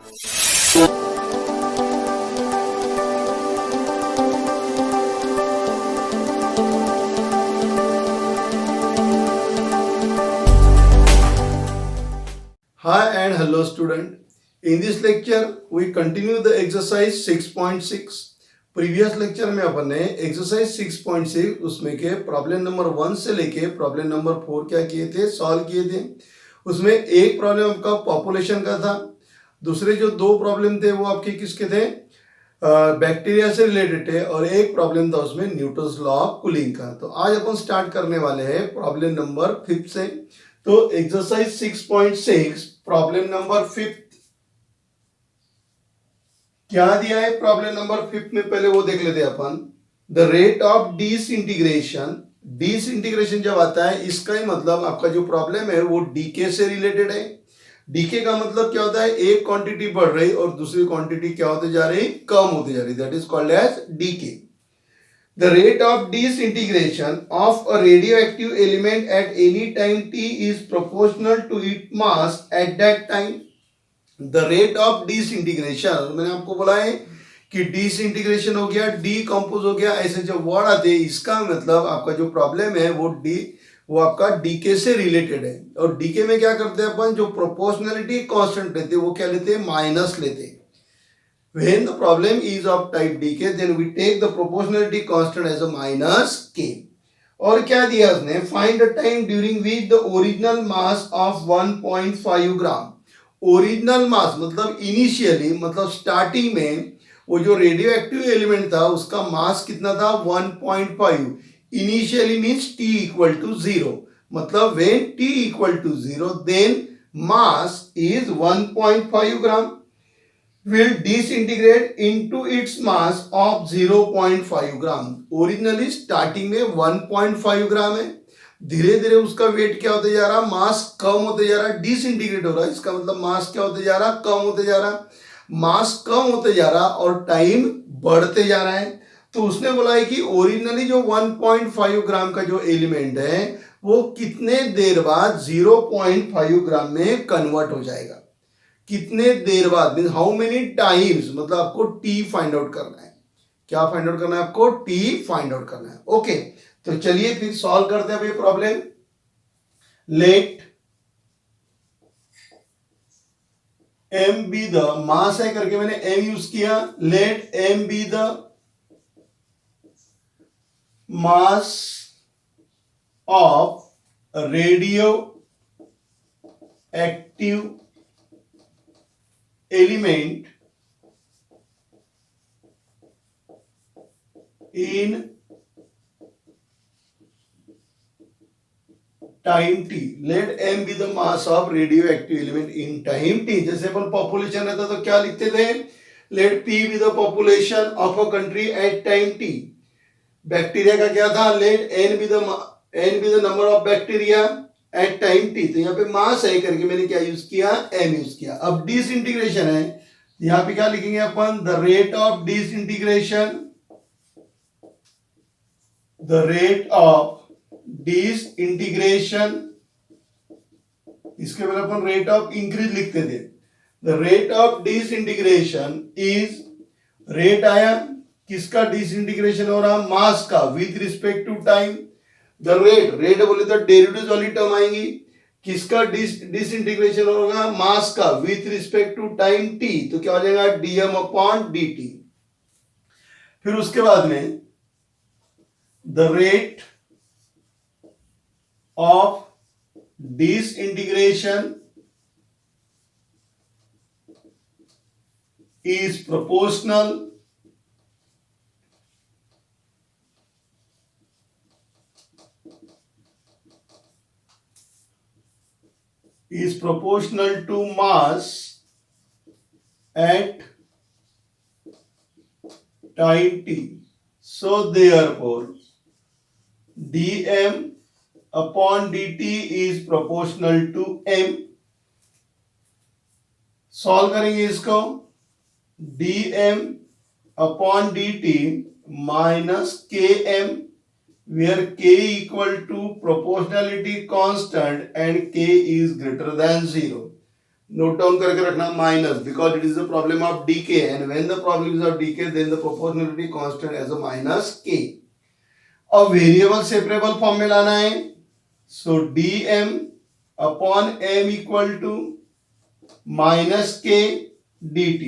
Hi and hello student. In this lecture we continue the exercise 6.6. Previous lecture में अपन ने exercise 6.6 उसमें के problem number 1 से लेके प्रॉब्लम नंबर 4 क्या किए थे, सॉल्व किए थे। उसमें एक प्रॉब्लम आपका पॉपुलेशन का था, दूसरे जो दो प्रॉब्लम थे वो आपके किसके थे, बैक्टीरिया से रिलेटेड थे, और एक प्रॉब्लम था उसमें न्यूटन्स लॉ ऑफ कूलिंग का। तो आज अपन स्टार्ट करने वाले हैं प्रॉब्लम नंबर 5 से। तो एक्सरसाइज 6.6 प्रॉब्लम नंबर 5 क्या दिया है। प्रॉब्लम नंबर 5 में पहले वो देख लेते हैं अपन। The rate of disintegration, disintegration जब आता है इसका ही मतलब आपका जो प्रॉब्लम है वो डीके से रिलेटेड है। डीके का मतलब क्या होता है, एक क्वांटिटी बढ़ रही और दूसरी क्वांटिटी क्या होते जा रही, कम होती जा रही, that is called as decay. The rate of disintegration of a radioactive element at any time t is proportional to its mass at that time. The rate of disintegration, मैंने आपको बोला है कि डिसइंटीग्रेशन हो गया, डीकंपोज हो गया, ऐसे जो वर्ड आते हैं इसका मतलब आपका जो प्रॉब्लम है वो आपका डीके से रिलेटेड है। और डीके में क्या करते हैं अपन, जो प्रोपोर्शनलिटी कांस्टेंट लेते हैं वो क्या लेते हैं, माइनस लेते हैं। When the problem is of type decay, then we take the proportionality constant as a minus k. और क्या दिया उसने, find the time during which the original mass of 1.5 gram, original mass मतलब इनिशियली मतलब starting में वो जो radio active element था उसका मास कितना था, 1.5। Initially means t equal to 0, मतलब when t equal to 0 then mass is 1.5 gram will disintegrate into its mass of 0.5 gram. Originally starting में 1.5 ग्राम है, धीरे धीरे उसका वेट क्या होते जा रहा, मास कम होते जा रहा, डिसइंटीग्रेट हो रहा है। इसका मतलब मास क्या होते जा रहा, कम होते जा रहा, मास कम होते जा रहा और टाइम बढ़ते जा रहा है। तो उसने बोला है कि ओरिजिनली जो 1.5 ग्राम का जो एलिमेंट है वो कितने देर बाद 0.5 ग्राम में कन्वर्ट हो जाएगा, कितने देर बाद, मीन हाउ मेनी टाइम्स, मतलब आपको टी फाइंड आउट करना है। क्या फाइंड आउट करना है आपको, टी फाइंड आउट करना है। ओके, तो चलिए फिर सॉल्व करते हैं ये problem. Let M be the mass है करके मैंने एम यूज किया। Let M be the mass of radioactive element in time t. Let m be the mass of radioactive element in time t. जैसे अपन population रहता तो क्या लिखते थे, let p be the population of a country at time t. Bacteria का क्या था, let n be the number of bacteria at time T. तो यहाँ पे मास है करके मैंने क्या यूज किया, एम यूज किया। अब डिसइंटीग्रेशन है, यहाँ पे क्या लिखेंगे अपन, the rate of disintegration, the rate of disintegration, इसके पहले अपन रेट ऑफ इंक्रीज लिखते थे। The rate of disintegration is, rate आया किसका, डिसइंटीग्रेशन हो रहा, मास का with respect to time. The rate, rate बोले तो डेरिवेटिव वाली टर्म आएंगी, किसका डिसइंटीग्रेशन होगा, मास का with respect to time T. तो क्या हो जाएगा, डीएम अपॉन डी टी। फिर उसके बाद में the rate of disintegration is proportional to mass at time t. So therefore dm upon dt is proportional to m. Solve करेंगे इसको, dm upon dt minus km, where k equal to proportionality constant and k is greater than 0. Note down करके रखना minus, because it is the problem of decay and when the problem is of decay then the proportionality constant as a minus K. अब variable separable form में लाना है, so dm upon m equal to minus K dt.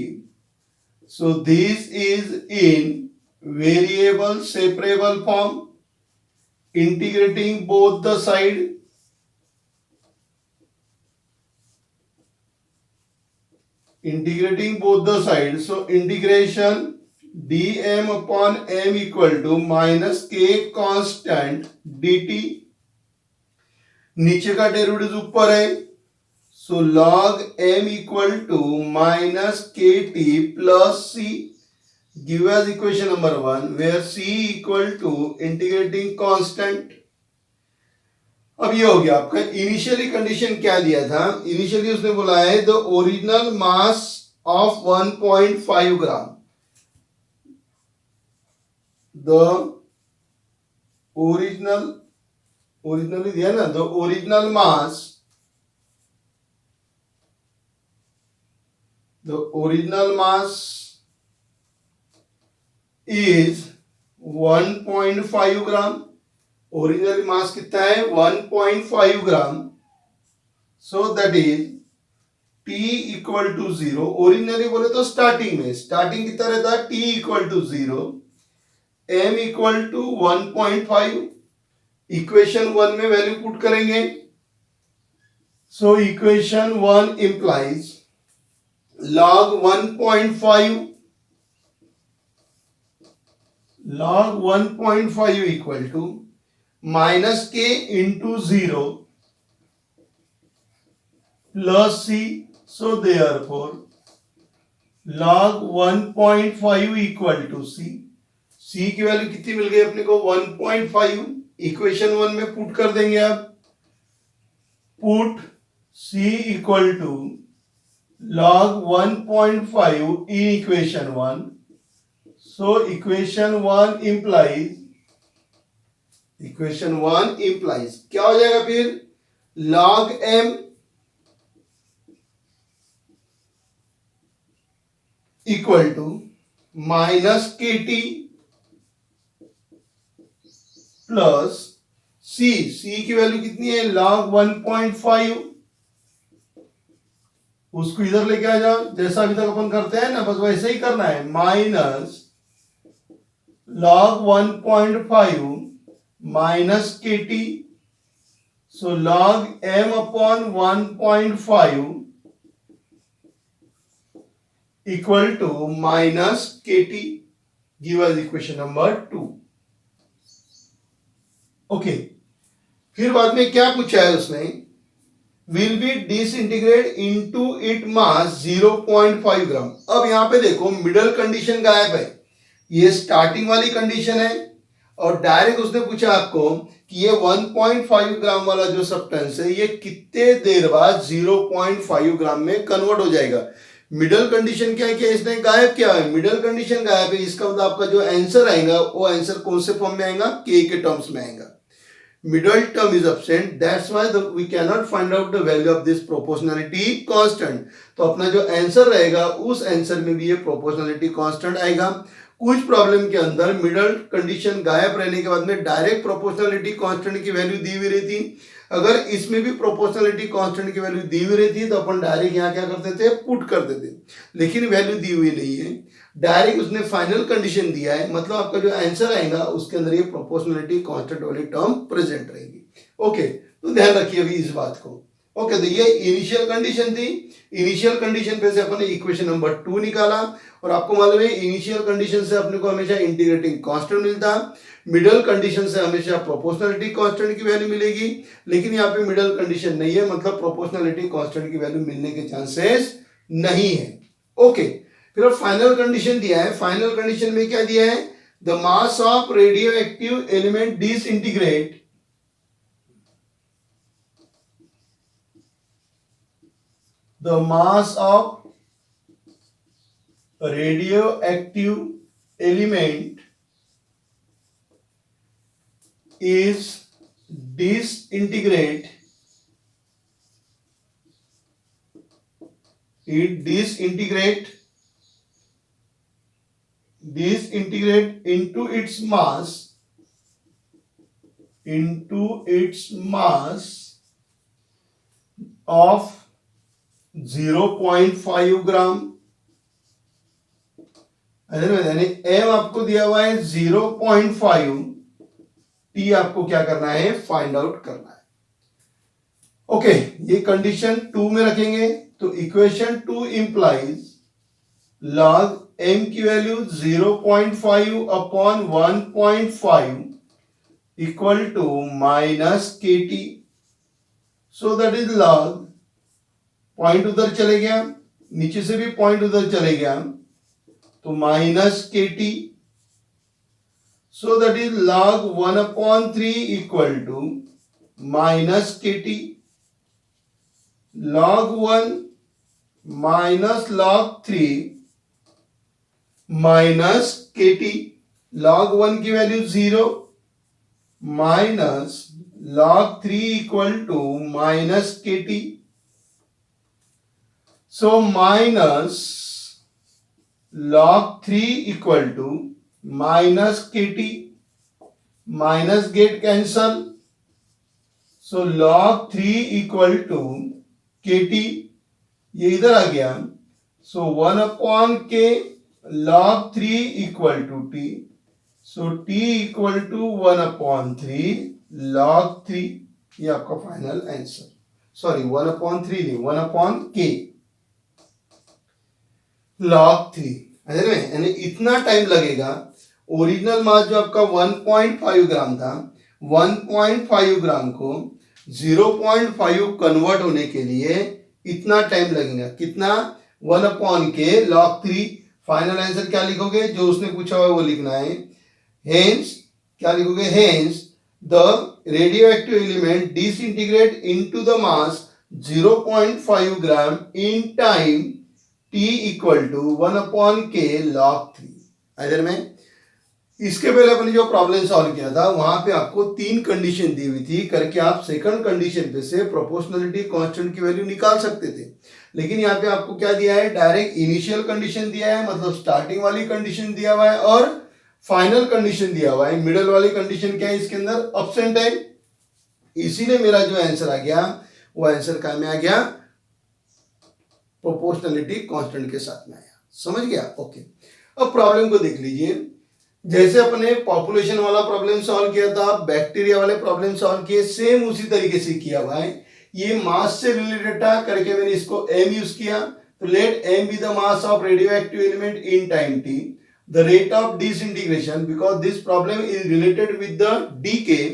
So this is in variable separable form, integrating both the side. Integrating both the sides, so integration dm upon m equal to minus k constant dt. नीचे का derivative ऊपर है, so log m equal to minus kt plus c. Give as equation number 1 where c equal to integrating constant. अब ये हो गया आपका initially condition क्या दिया था, इनिशियली उसने बोला है the original mass of 1.5 gram, the originally दिया ना, the original mass is 1.5 gram. Original mass कितना है 1.5 gram. So that is T equal to 0. Originally बोले तो स्टार्टिंग कितना रहता है T equal to 0, M equal to 1.5. Equation 1 में वैल्यू पुट करेंगे, so equation 1 implies log 1.5 equal to minus के into 0 plus c. So therefore log 1.5 equal to c की value कितनी मिल गई अपने को 1.5. इक्वेशन 1 में पुट कर देंगे आप, put c equal to log 1.5 in equation 1. So equation 1 implies क्या हो जाएगा फिर log m equal to minus kt plus c की वैल्यू कितनी है log 1.5. उसको इधर लेके आ जाओ, जैसा अभी तक अपन करते हैं ना, बस वैसे ही करना है. Minus log 1.5 minus kt, so log m upon 1.5 equal to minus kt. Give us equation number 2. Okay, फिर बाद में क्या पूछा है उसने, will be disintegrate into its mass 0.5 ग्राम. अब यहां पे देखो मिडल कंडीशन गायब है, ये स्टार्टिंग वाली कंडीशन है और डायरेक्ट उसने पूछा आपको कि ये 1.5 ग्राम वाला जो सब्सटेंस है ये कितने देर बाद 0.5 ग्राम में कन्वर्ट हो जाएगा. मिडल कंडीशन क्या है, क्या इसने गायब क्या है, मिडल कंडीशन गायब है. इसका मतलब आपका जो आंसर आएगा वो आंसर कौन से फॉर्म में आएगा, के टर्म्स में आएगा. Middle term is absent, that's why we cannot find out the value of this proportionality constant. तो अपना जो आंसर रहेगा उस आंसर में भी ये proportionality constant आएगा. कुछ प्रॉब्लम के अंदर मिडल कंडीशन गायब रहने के बाद में डायरेक्ट प्रोपोर्शनलिटी कांस्टेंट की वैल्यू दी हुई रहती. अगर इसमें भी प्रोपोर्शनलिटी कांस्टेंट की वैल्यू दी हुई रहती तो अपन डायरेक्ट यहाँ क्या करते थे, पुट कर देते. लेकिन वैल्यू दी हुई नहीं है, डायरेक्ट उसने फाइनल कंडीशन दिया है, मतलब आपका जो आंसर आएगा उसके अंदर ये प्रोपोर्शनलिटी कांस्टेंट वाली टर्म प्रेजेंट रहेगी. ओके, तो ध्यान रखिए अभी इस बात को. ओके, तो ये इनिशियल कंडीशन थी. इनिशियल कंडीशन पे से अपने इक्वेशन नंबर 2 निकाला और आपको मालूम है इनिशियल कंडीशन से अपने को हमेशा इंटीग्रेटिंग कांस्टेंट मिलता, मिडल कंडीशन से हमेशा प्रोपोर्शनलिटी कांस्टेंट की वैल्यू मिलेगी. लेकिन यहाँ पे मिडल कंडीशन नहीं है, मतलब प्रोपोर्शनलिटी कांस्टेंट की वैल्यू मिलने के चांसेस नहीं है. ओके, फिर फाइनल कंडीशन दिया है. फाइनल कंडीशन में क्या दिया है, the mass of radioactive element disintegrate the mass of radioactive element is disintegrate it disintegrate into its mass of 0.5 ग्राम। यानी m आपको दिया हुआ है 0.5, t आपको क्या करना है, फाइंड आउट करना है। ओके, ये कंडीशन 2 में रखेंगे तो इक्वेशन 2 इंप्लाइज log m की value 0.5 upon 1.5 equal to minus kt। So that is log, point उधर चले गया, नीचे से भी पॉइंट उधर चले गया तो minus kt। So that is log 1/3 equal to minus kt। log 1 minus log 3 minus kt। log 1 की value 0 minus log 3 equal to minus kt। So minus log 3 equal to minus kt, minus get cancel, so log 3 equal to kt, ये इधर आ गया, so 1/k log 3 equal to t, so t equal to 1/3 log 3, ये आपका final answer. Sorry 1/3 नहीं, 1/k log 3। यानी इतना time लगेगा। ओरिजिनल मास जो आपका 1.5 ग्राम था, 1.5 ग्राम को 0.5 कन्वर्ट होने के लिए इतना टाइम लगेगा। कितना? 1/k log 3। फाइनल आंसर क्या लिखोगे? जो उसने पूछा हुआ वो लिखना है। हेंस क्या लिखोगे? Hence the radioactive element disintegrate into the mass 0.5 gram in time t equal to 1/k log 3। इधर में इसके पहले अपने जो प्रॉब्लम सॉल्व किया था वहां पे आपको 3 कंडीशन दी हुई थी, करके आप सेकंड कंडीशन पे से प्रोपोर्शनलिटी कांस्टेंट की वैल्यू निकाल सकते थे। लेकिन यहाँ पे आपको क्या दिया है? डायरेक्ट इनिशियल कंडीशन दिया है, मतलब स्टार्टिंग वाली कंडीशन दिया हुआ है, और फाइनल कंडीशन दिया हुआ है। मिडल वाली कंडीशन क्या है? इसके अंदर एब्सेंट है। इसीलिए मेरा जो आंसर आ गया वो आंसर क्या में आ गया? प्रोपोर्शनलिटी कांस्टेंट के साथ में आया। समझ गया? ओके, अब प्रॉब्लम को देख लीजिए। जैसे अपने पॉपुलेशन वाला प्रॉब्लम सॉल्व किया था, बैक्टीरिया वाले प्रॉब्लम सॉल्व किए, सेम उसी तरीके से किया हुआ है। ये मास से रिलेटेड था, करके मैंने इसको m यूज किया। तो let m be the mass of radioactive element in time t, the rate of disintegration, because this problem is related with the decay,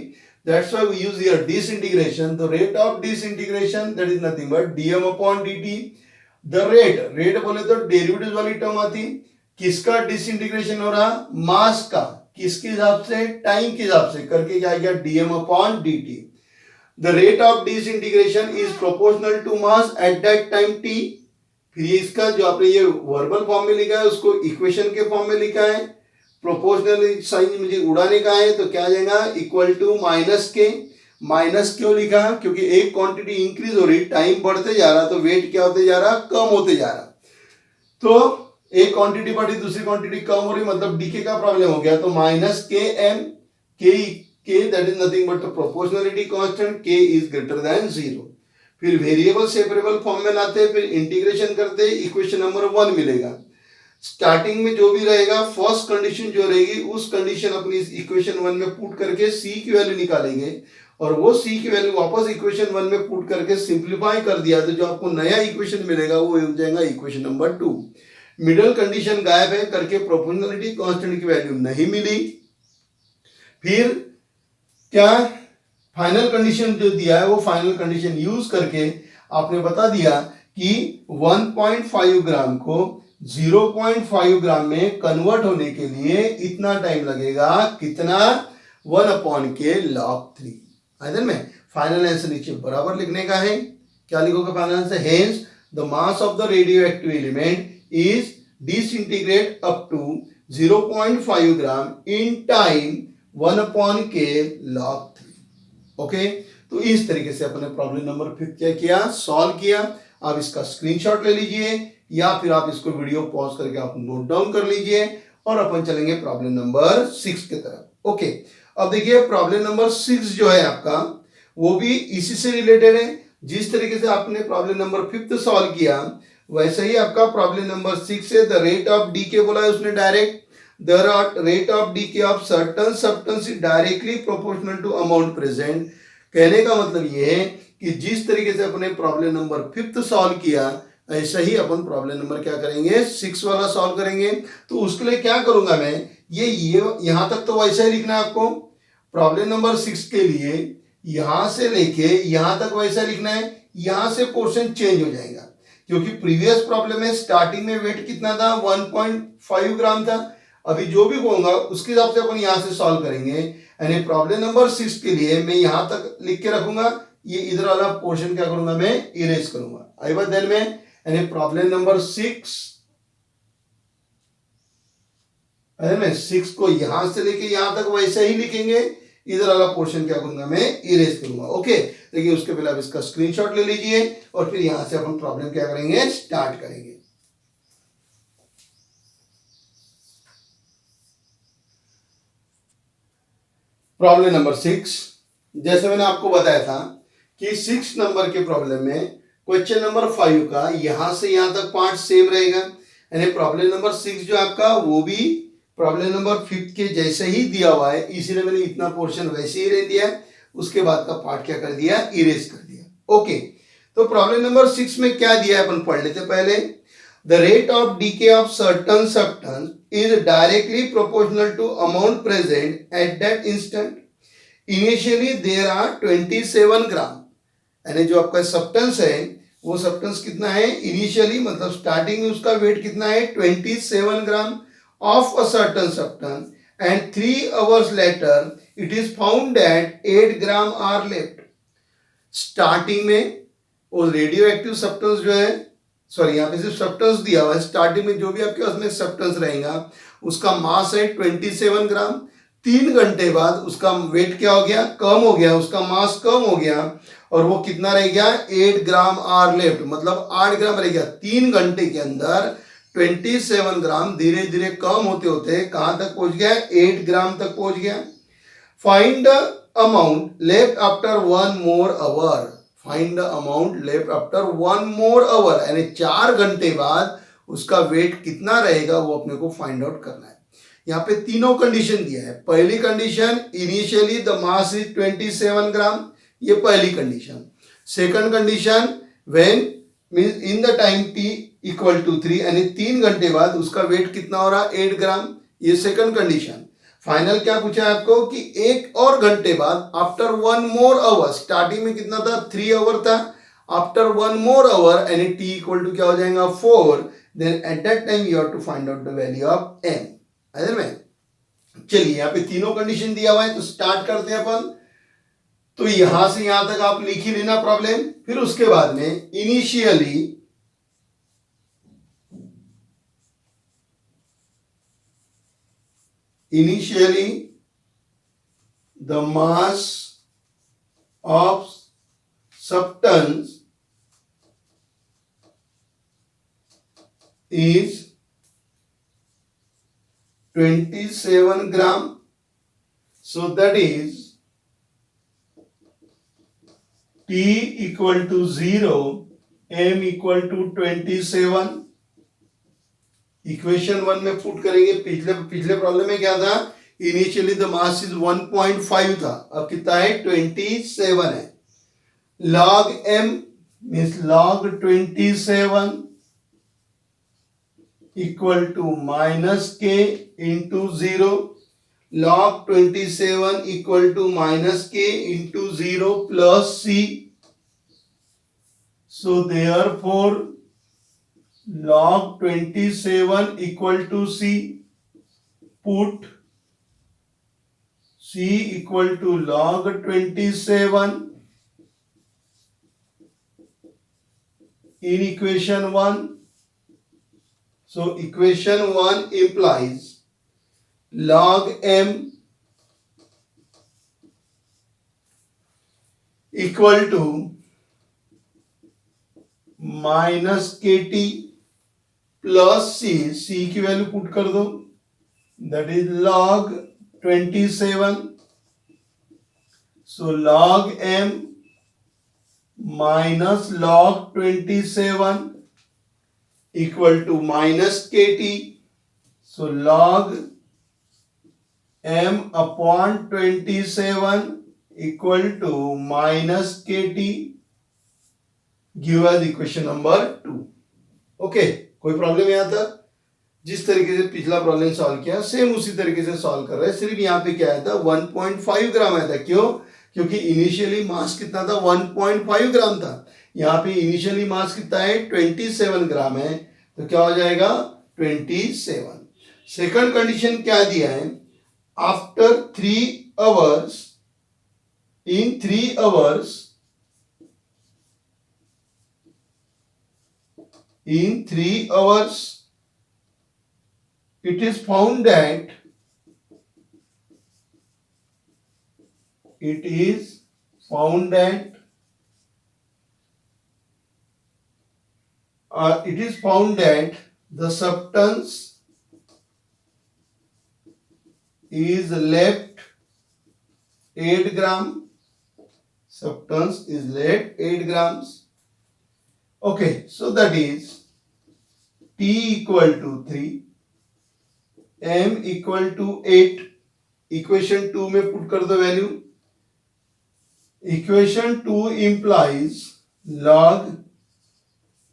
that's why we use here disintegration. The rate of disintegration, that is nothing but dm upon dt. The rate बोले तो derivative वाली term आती। किसका disintegration हो रहा? Mass का। किसके हिसाब से? टाइम के हिसाब से, करके क्या गया? dm upon dt. The rate of disintegration is proportional to mass at that time t। फिर ये इसका जो आपने ये वर्बल फॉर्म में लिखा है उसको इक्वेशन के फॉर्म में लिखा है। प्रोपोर्शनल साइन मुझे उड़ाने का है तो क्या आ जाएगा? इक्वल टू माइनस के। माइनस क्यों लिखा? क्योंकि एक क्वांटिटी इंक्रीज हो रही, टाइम बढ़ते जा रहा, तो वेट क्या होते जा रहा? कम होते जा रहा। तो एक क्वांटिटी बढ़ी, दूसरी क्वांटिटी कम हो रही, मतलब डीके का प्रॉब्लम हो गया। तो माइनस के एम के that is nothing but proportionality constant, के इज ग्रेटर देन 0। फिर वेरिएबल सेपरेबल फॉर्म में लाते, फिर इंटीग्रेशन करते, इक्वेशन नंबर 1 मिलेगा। स्टार्टिंग में जो भी रहेगा, फर्स्ट कंडीशन जो रहेगी उस कंडीशन अपनी इक्वेशन 1 में पुट करके सी की वैल्यू निकालेंगे, और वो सी की वैल्यू वापस इक्वेशन 1 में पुट करके सिंप्लीफाई कर दिया तो जो आपको नया इक्वेशन मिलेगा वो हो जाएगा इक्वेशन नंबर 2। मिडिल कंडीशन गायब है, करके प्रोपोर्शनलिटी कांस्टेंट की वैल्यू नहीं मिली। फिर क्या? फाइनल कंडीशन जो दिया है वो फाइनल कंडीशन यूज करके आपने बता दिया कि 1.5 ग्राम को 0.5 ग्राम में कन्वर्ट होने के लिए इतना टाइम लगेगा। कितना? 1/k log 3। आइदर में फाइनल आंसर नीचे बराबर लिखने का है। क्या लिखोगे final answer? Hence the mass of the radioactive element is disintegrate up to 0.5 gram in time 1/k log 3। Okay, तो इस तरीके से अपने प्रॉब्लम नंबर 5 क्या किया? सॉल्व किया। आप इसका स्क्रीनशॉट ले लीजिए या फिर आप इसको वीडियो पॉज करके आप नोट डाउन कर लीजिए और अपन चलेंगे प्रॉब्लम नंबर 6 की तरफ। ओके, अब देखिए प्रॉब्लम नंबर 6 जो है आपका वो भी इसी से रिलेटेड है। जिस तरीके से आपने प्रॉब्लम नंबर 5 सॉल्व किया वैसे ही आपका प्रॉब्लम नंबर 6 है। द रेट ऑफ डीके बोला है उसने direct, the rate of decay of certain substance is directly proportional to amount present. कहने का मतलब ये है कि जिस तरीके से अपने प्रॉब्लम नंबर 5 सॉल्व किया ऐसा ही अपन प्रॉब्लम नंबर क्या करेंगे 6 वाला सॉल्व करेंगे। तो उसके लिए क्या करूंगा मैं, ये यहां तक तो वैसा ही लिखना है आपको। प्रॉब्लम नंबर 6 के लिए यहां से लेके यहां तक वैसा लिखना है, यहां से पोर्शन चेंज हो जाएगा क्योंकि प्रीवियस प्रॉब्लम में स्टार्टिंग में वेट कितना था 1.5 ग्राम था। अभी जो भी होगा उसके हिसाब से अपन यहां से सॉल्व करेंगे। यानी प्रॉब्लम नंबर 6 के लिए मैं यहां तक लिख के रखूंगा, ये इधर वाला पोर्शन क्या करूंगा मैं इरेज करूंगा। आई बात ध्यान में। यानी प्रॉब्लम नंबर 6 को यहां से लेके यहां तक वैसे ही लिखेंगे, इधर वाला पोर्शन क्या करूंगा मैं इरेज करूंगा। ओके, देखिए उसके पहले आप इसका स्क्रीनशॉट ले लीजिए और फिर यहां से अपन प्रॉब्लम क्या करेंगे स्टार्ट करेंगे। प्रॉब्लम नंबर 6, जैसे मैंने आपको बताया था कि 6 नंबर के प्रॉब्लम में क्वेश्चन नंबर 5 का यहां से यहां तक पार्ट सेम रहेगा। यानी प्रॉब्लम नंबर 6 जो आपका वो भी प्रॉब्लम नंबर 5 के जैसे ही दिया हुआ है, इसीलिए मैंने इतना पोर्शन वैसे ही रह दिया, उसके बाद का पार्ट क्या कर दिया इरेज कर दिया। ओके, तो प्रॉब्लम नंबर 6 में क्या दिया है अपन पढ़ लेते पहले। The rate of decay of certain substance is directly proportional to amount present at that instant. Initially there are 27 gram. यानी जो आपका सब्सटेंस है वो सब्सटेंस कितना है इनिशियली, मतलब स्टार्टिंग में उसका वेट कितना है 27 ग्राम of a certain substance, and 3 hours later it is found that 8 gram are left। Starting में वो रेडियो एक्टिव सब्सटेंस जो है, सॉरी यहाँ पे सिर्फ सब्सटेंस दिया हुआ है, स्टार्टिंग में जो भी आपके पास में सब्सटेंस रहेगा उसका मास है 27 ग्राम। 3 घंटे बाद उसका वेट क्या हो गया कम हो गया, उसका मास कम हो गया और वो कितना रह गया 8 ग्राम आर लेफ्ट, मतलब 8 ग्राम रह गया। 3 घंटे के अंदर 27 ग्राम धीरे धीरे कम होते होते कहां तक पहुंच गया 8 ग्राम तक पहुंच गया। Find the amount left after 1 more hour. Find the amount left after 1 more hour, यानी 4 घंटे बाद उसका वेट कितना रहेगा वो अपने को फाइंड आउट करना है। यहाँ पे तीनों कंडीशन दिया है। पहली condition initially the mass is 27 gram, ये पहली कंडीशन। Second condition when means in the time T equal to 3, यानी 3 घंटे बाद उसका वेट कितना हो रहा 8 ग्राम, ये सेकंड कंडीशन। फाइनल क्या पूछा है आपको कि एक और घंटे बाद आफ्टर 1 मोर आवर, स्टार्टिंग में कितना था 3 आवर था, आफ्टर 1 मोर आवर यानी टी इक्वल टू क्या हो जाएगा 4, then at that time you have to find out the value of N. है में। चलिए यहाँ पे तीनों कंडीशन दिया हुआ है तो स्टार्ट करते हैं अपन। तो यहां से यहां तक आप लिख ही लेना प्रॉब्लम, फिर उसके बाद में initially the mass of substance is 27 gram, so that is T equal to 0, M equal to 27। Equation 1 में पुट करेंगे। पिछले प्रॉब्लम में क्या था इनिशियली द मास इज 1.5 था, अब कितना है 27 है। log m means log 27 equal to minus के into 0, log 27 equal to minus के into 0 plus c। So therefore log 27 equal to c, put c equal to log 27 in equation 1। So equation 1 implies log m equal to minus के T plus सी की value put कर दो, that is log 27. So log m minus log 27 equal to minus kt. So log m upon 27 equal to minus kt. Give us equation number 2. Okay, कोई problem यहाँ तक? जिस तरीके से पिछला प्रॉब्लम सॉल्व किया सेम उसी तरीके से सॉल्व कर रहे हैं, सिर्फ यहाँ पे क्या आया था 1.5 ग्राम आया था। क्यों? क्योंकि इनिशियली मास कितना था 1.5 ग्राम था, यहाँ पे इनिशियली मास कितना है 27 ग्राम है, तो क्या हो जाएगा 27। सेकंड कंडीशन क्या दिया है, after 3 hours, in 3 hours, in 3 hours it is found that the substance is left 8 gram. Substance is left 8 grams. Okay, so that is T equal to 3, M equal to 8. Equation 2 में put कर दो value. Equation 2 implies log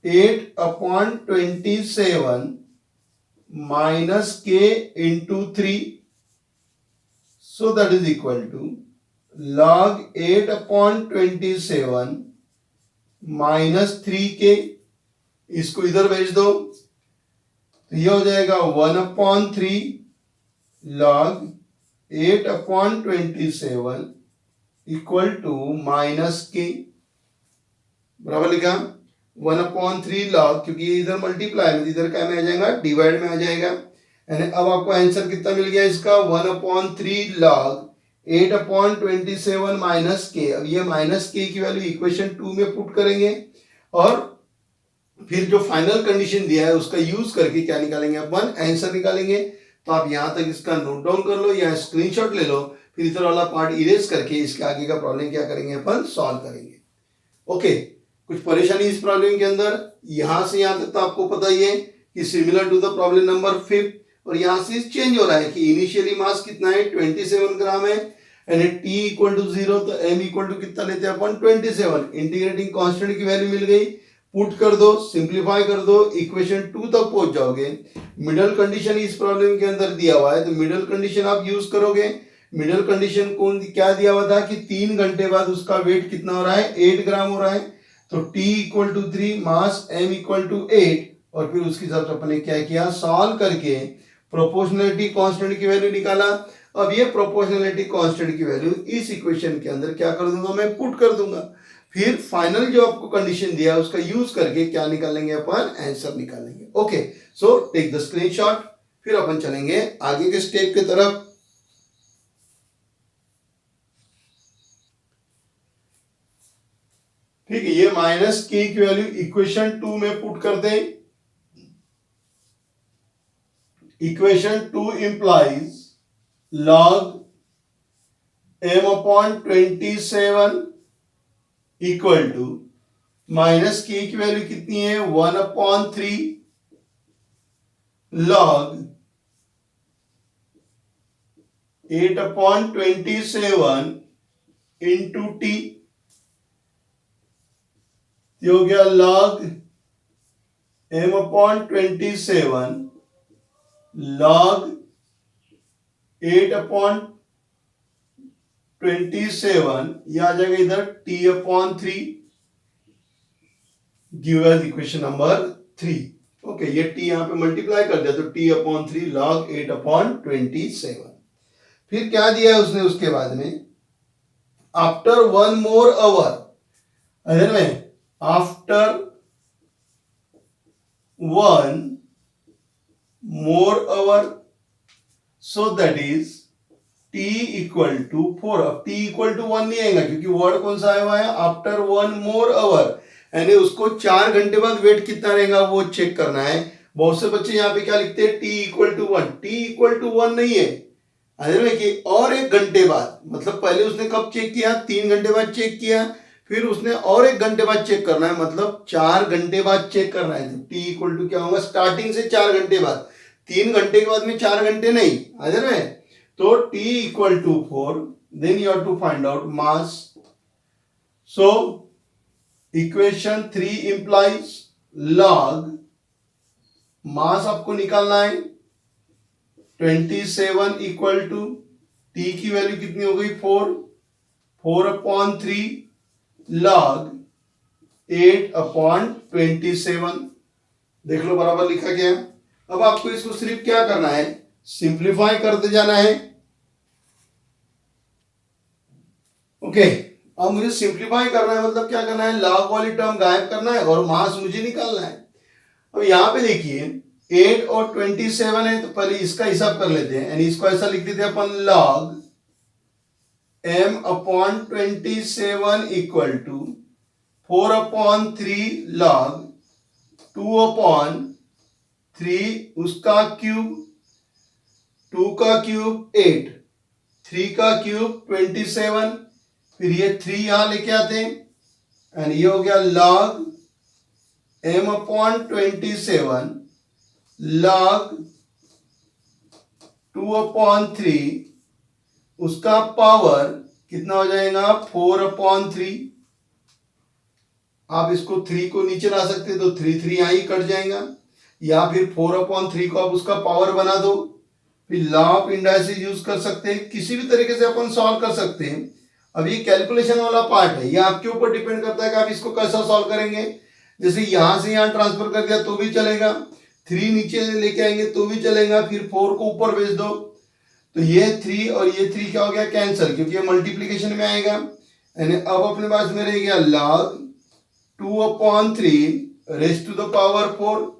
8 upon 27 minus k into 3. So that is equal to log 8 upon 27 minus 3k. इसको इधर भेज दो तो ये हो जाएगा 1/3 log 8 upon 27 equal to minus K. बराबर लिखा 1/3 log, क्योंकि ये इधर मल्टीप्लाई में, इधर क्या में आ जाएगा डिवाइड में आ जाएगा। यानी अब आपको आंसर कितना मिल गया इसका 1/3 log 8/27 माइनस के। अब ये माइनस के की वैल्यू इक्वेशन 2 में पुट करेंगे और फिर जो फाइनल कंडीशन दिया है उसका यूज करके क्या निकालेंगे, अपन आंसर निकालेंगे। तो आप यहां तक इसका नोट डाउन कर लो या स्क्रीनशॉट ले लो, फिर इधर वाला पार्ट इरेज करके इसके आगे का प्रॉब्लम क्या करेंगे, अपन सॉल्व करेंगे। ओके, कुछ परेशानी इस प्रॉब्लम के अंदर? यहां से यहां तक तो आपको पता ही है कि similar to the problem number 5, और यहां से चेंज हो रहा है कि इनिशियली मास कितना है 27 ग्राम है, यानी t इक्वल टू 0, तो m इक्वल टू कितना लेते हैं अपन 27। इंटीग्रेटिंग कांस्टेंट की वैल्यू मिल गई, पुट कर दो, सिंप्लीफाई कर दो, इक्वेशन 2 तक पहुंच जाओगे। मिडल कंडीशन इस प्रॉब्लम के अंदर दिया हुआ है, तो मिडल कंडीशन आप यूज करोगे। मिडल कंडीशन कौन क्या दिया हुआ था कि 3 घंटे बाद उसका वेट कितना हो रहा है 8 ग्राम हो रहा है, तो t equal to 3 mass m equal to 8, और फिर उसके हिसाब से अपने क्या किया, सॉल्व करके प्रोपोर्शनलिटी कांस्टेंट की वैल्यू निकाला। अब ये प्रोपोर्शनलिटी कांस्टेंट की वैल्यू इस इक्वेशन के अंदर क्या कर दूंगा, मैं पुट कर दूंगा। फिर फाइनल जो आपको कंडीशन दिया है उसका यूज करके क्या निकालेंगे, अपन आंसर निकालेंगे। Okay, so take the screenshot, फिर अपन चलेंगे आगे के स्टेप की तरफ। ठीक है, ये माइनस के की वैल्यू इक्वेशन 2 में पुट कर दें। Equation 2 implies log m/27 equal to minus के की वैल्यू कितनी है 1/3 log 8/27 इंटू t, हो गया log m/27 log 8/27, ये आ जाएगा इधर t/3, give us equation number 3। Okay, ये t यहां पे मल्टीप्लाई कर दिया तो t/3 log 8/27। फिर क्या दिया है उसने उसके बाद में, आफ्टर 1 more hour, अरे में आफ्टर 1 more hour, so that is t equal to 4। अब t इक्वल टू 1 नहीं आएगा क्योंकि वर्ड कौन सा आया हुआ है, आफ्टर 1 more hour, यानी उसको 4 घंटे बाद वेट कितना रहेगा वो चेक करना है। बहुत से बच्चे यहाँ पे क्या लिखते हैं, T equal to 1। T equal to 1 नहीं है, कि और 1 घंटे बाद, मतलब पहले उसने कब चेक किया, 3 घंटे बाद चेक किया, फिर उसने और 1 घंटे बाद चेक करना है, मतलब 4 घंटे बाद चेक करना है। टी इक्वल टू क्या होगा, स्टार्टिंग से 4 घंटे बाद, 3 घंटे के बाद में 4 घंटे नहीं, तो T equal to 4, then you have to find out mass. So equation 3 implies log mass आपको निकालना है 27 इक्वल टू टी की वैल्यू कितनी हो गई 4/3 लॉग 8/27। देख लो बराबर लिखा गया। अब आपको इसको सिर्फ क्या करना है, सिंप्लीफाई करते जाना है। ओके, अब मुझे सिंप्लीफाई करना है, मतलब क्या करना है, लॉग वाली टर्म गायब करना है और मास मुझे निकालना है। अब यहां पे देखिए 8 और 27 है, तो पहले इसका हिसाब कर लेते हैं, यानी इसको ऐसा लिख देते हैं अपन, log m/27 equal to 4/3 log 2/3 उसका क्यूब, 2 का क्यूब 8, 3 का क्यूब 27, फिर ये 3 यहां लेके आते हैं, एंड ये हो गया लॉग m/27 लॉग 2/3 उसका पावर कितना हो जाएगा 4/3। आप इसको 3 को नीचे ला सकते तो 3 यहां ही कट जाएगा, या फिर 4/3 को आप उसका पावर बना दो, फिर लॉ ऑफ इंडाइसिस यूज कर सकते हैं, किसी भी तरीके से अपन सॉल्व कर सकते हैं। अब ये कैलकुलेशन वाला पार्ट है, ये आपके ऊपर डिपेंड करता है कि आप इसको कैसा सॉल्व करेंगे। जैसे यहां से यहां ट्रांसफर कर दिया तो भी चलेगा, 3 नीचे लेके आएंगे तो भी चलेगा, फिर 4 को ऊपर भेज दो, तो ये 3 और ये 3 क्या हो गया, कैंसिल, क्योंकि ये मल्टीप्लीकेशन में आएगा। यानी अब अपने पास में रह गया log 2/3 raise to the power 4,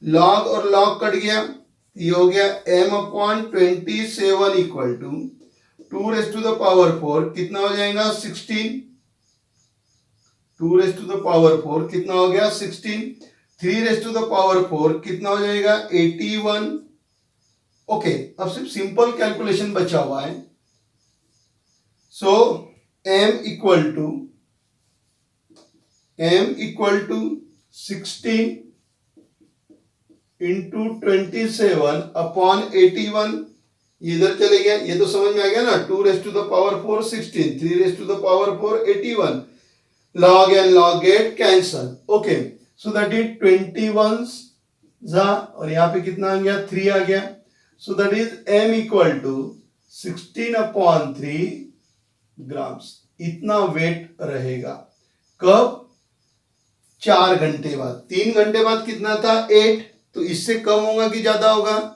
log और लॉग कट गया, ये हो गया m/27 equal to 2 raise to the power 4 कितना हो जाएगा 16, 2 रेज टू द पावर 4 कितना हो गया 16, 3 रेज टू द पावर 4 कितना हो जाएगा 81। ओके, अब सिर्फ सिंपल कैलकुलेशन बचा हुआ है। सो m इक्वल टू 16 इंटू 27/81, इधर चले गया, ये तो समझ में आ गया ना, 2 raise to the power 4 16, 3 raise to the power 4 81, log and log get cancel। Okay, so that is 21 और यहाँ पे कितना आ गया 3 आ गया, so that is m equal to 16/3 grams, इतना वेट रहेगा। कब, 4 घंटे बाद। 3 घंटे बाद कितना था 8, तो इससे कम होगा कि ज्यादा होगा,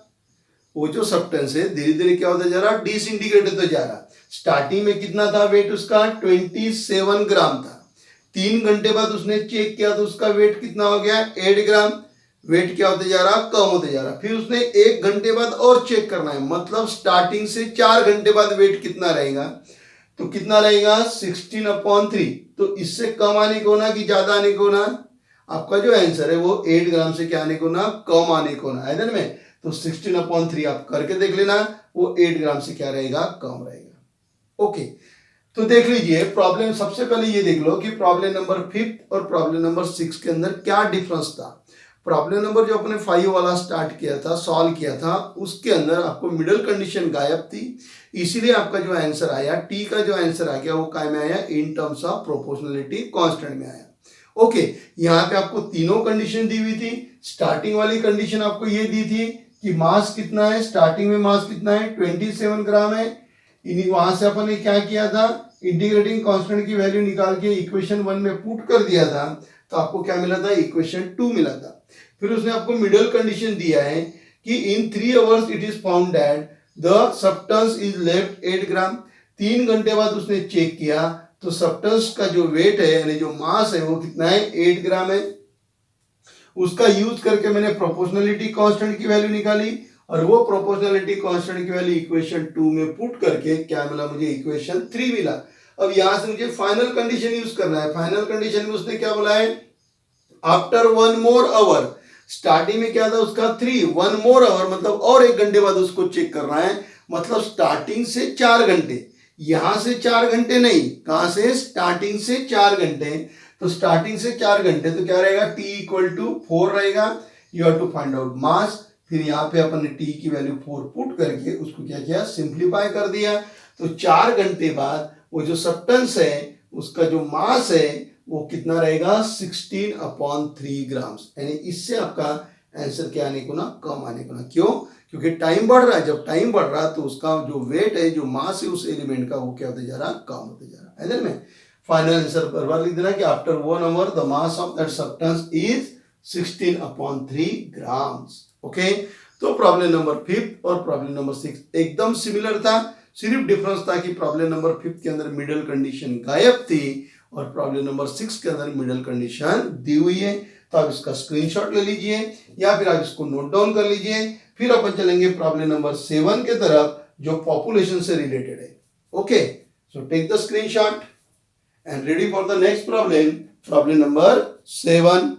वो जो सब्सटेंस है धीरे धीरे क्या होता जा रहा, डिसइंटीग्रेट होता जा रहा। स्टार्टिंग में कितना था वेट उसका 27 ग्राम था, 3 घंटे बाद उसने चेक किया तो उसका वेट कितना हो गया 8 ग्राम। वेट क्या होते जा रहा, कम होते जा रहा। फिर उसने 1 घंटे बाद और चेक करना है, मतलब स्टार्टिंग से 4 घंटे बाद वेट कितना रहेगा, तो कितना रहेगा 16/3। तो इससे कम आने को ना कि ज्यादा आने को ना, आपका जो आंसर है वो 8 ग्राम से क्या आने को ना, कम आने को ना, है में। तो 16/3 आप करके देख लेना, वो 8 ग्राम से क्या रहेगा, कम रहेगा। ओके, तो देख लीजिए प्रॉब्लम, सबसे पहले ये देख लो कि प्रॉब्लम नंबर 5 और प्रॉब्लम नंबर 6 के अंदर क्या डिफरेंस था। प्रॉब्लम नंबर जो अपने 5 वाला स्टार्ट किया था, सॉल्व किया था, उसके अंदर आपको मिडल कंडीशन गायब थी, इसीलिए आपका जो आंसर आया, टी का जो आंसर आ गया वो काय में आया, in terms of proportionality constant में आया। ओके, यहाँ पे आपको तीनों कंडीशन दी हुई थी। स्टार्टिंग वाली कंडीशन आपको ये दी थी कि मास कितना है, स्टार्टिंग में मास कितना है 27 ग्राम है। वहां से अपन ने क्या किया था, इंटीग्रेटिंग कांस्टेंट की वैल्यू निकाल के इक्वेशन 1 में पुट कर दिया था, तो आपको क्या मिला था, इक्वेशन 2 मिला था। फिर उसने आपको मिडल कंडीशन दिया है कि इन 3 hours it is found that the substance is left 8 ग्राम। 3 घंटे बाद उसने चेक किया तो सब्सटेंस का जो वेट है, यानी जो मास है वो कितना है 8 ग्राम है। उसका यूज करके मैंने प्रोपोर्शनलिटी कांस्टेंट की वैल्यू निकाली, और वो प्रोपोर्शनलिटी कांस्टेंट की वैल्यू इक्वेशन 2 में पुट करके क्या मिला मुझे, इक्वेशन 3 मिला। अब यहां से मुझे फाइनल कंडीशन यूज करना है। फाइनल कंडीशन में उसने क्या बोला है, आफ्टर 1 more hour, स्टार्टिंग में क्या था उसका 3, 1 more hour मतलब और 1 घंटे बाद उसको चेक करना है, मतलब स्टार्टिंग से 4 घंटे, यहां से 4 घंटे नहीं, कहां से, स्टार्टिंग से 4 घंटे, तो स्टार्टिंग से 4 घंटे तो क्या रहेगा, t इक्वल टू 4 रहेगा, you have to find out mass, फिर यहाँ पे अपन ने t की वैल्यू 4 पुट करके उसको क्या किया, सिंप्लीफाई कर दिया, तो 4 घंटे बाद वो जो सब्सटेंस है उसका जो मास है वो कितना रहेगा, 16/3 ग्राम्स, यानी इससे आपका आंसर क्या आने को ना, कम आने को ना, क्यों, क्योंकि टाइम बढ़ रहा है, जब टाइम बढ़ रहा है तो उसका जो वेट है, जो मास है उस एलिमेंट का, वो क्या होते जा रहा है, कम होते जा रहा है। इधर में फाइनल आंसर बराबर लिख देना कि after 1 hour the mass of that substance is 16/3 grams. Okay, तो प्रॉब्लम नंबर 5 और प्रॉब्लम नंबर 6 एकदम सिमिलर था, सिर्फ डिफरेंस था कि प्रॉब्लम नंबर 5 के अंदर मिडल कंडीशन गायब थी और प्रॉब्लम नंबर 6 के अंदर मिडल कंडीशन दी हुई है। तो आप इसका स्क्रीनशॉट ले लीजिए या फिर आप इसको नोट डाउन कर लीजिए, फिर अपन चलेंगे प्रॉब्लम नंबर 7 के तरफ जो पॉपुलेशन से रिलेटेड है। Okay, so take the screenshot and ready for the next problem, problem number 7।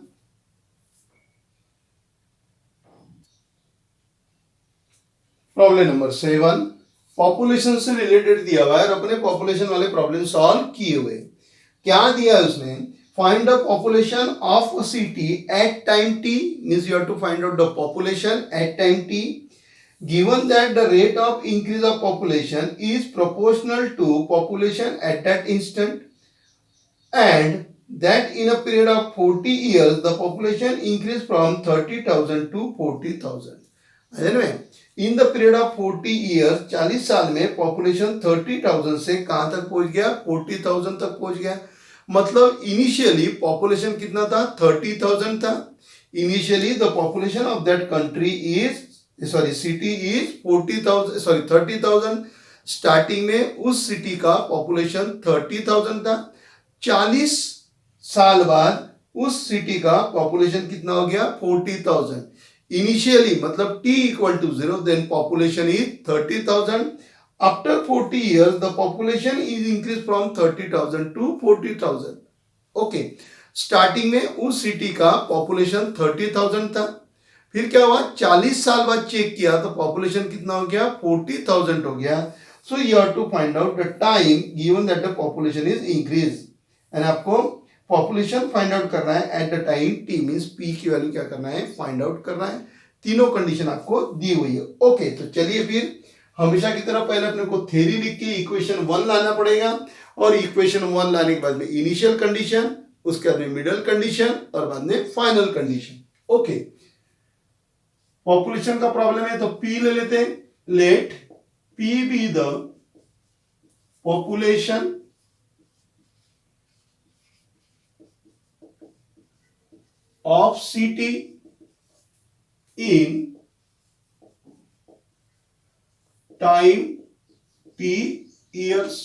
Problem number 7 population से रिलेटेड दिया हुआ है और अपने पॉपुलेशन वाले प्रॉब्लम सॉल्व किए हुए। क्या दिया है उसने, find the population of a city at time t, means you have to find out the population at time t, given that the rate of increase of population is proportional to population at that instant and that in a period of 40 years the population increased from 30,000 to 40,000। In the period of 40 years, 40 साल में population 30,000 से कहां तक पहुंच गया, 40,000 तक पहुंच गया। मतलब इनिशियली पॉपुलेशन कितना था, 30,000 था। Initially the population of that country is city is 30,000। Starting में उस सिटी का पॉपुलेशन 30,000 था। 40 साल बाद उस सिटी का पॉपुलेशन कितना हो गया, 40,000। इनिशियली मतलब t equal to 0, then population is 30,000. After 40 years, the population is increased from 30,000 to 40,000. Okay. Starting में उस सिटी का पॉपुलेशन 30,000 था, फिर क्या हुआ, 40 साल बाद चेक किया तो पॉपुलेशन कितना हो गया, 40,000 हो गया। So you have to find out the time given that the population is increase, and आपको पॉपुलेशन फाइंड आउट करना है at the time t, means p की वैल्यू क्या करना है, फाइंड आउट करना है। तीनों कंडीशन आपको दी हुई है। ओके, तो चलिए फिर हमेशा की तरह पहले अपने को थ्योरी लिख के इक्वेशन 1 लाना पड़ेगा और इक्वेशन 1 लाने के बाद में इनिशियल कंडीशन, उसके बाद में मिडल कंडीशन और बाद में फाइनल कंडीशन। ओके, पॉपुलेशन का प्रॉब्लम है तो p ले लेते हैं। Let p be the population of city in time t years।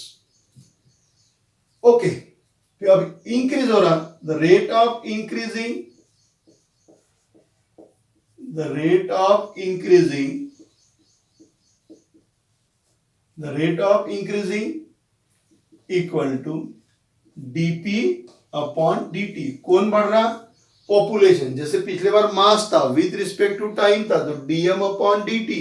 Okay, फिर अब इंक्रीज हो रहा, the rate of increasing, the rate of increasing, the rate of increasing equal to dp upon dt। कौन बढ़ रहा, पॉपुलेशन। जैसे पिछले बार मास था विद रिस्पेक्ट टू टाइम था तो dm अपॉन dt,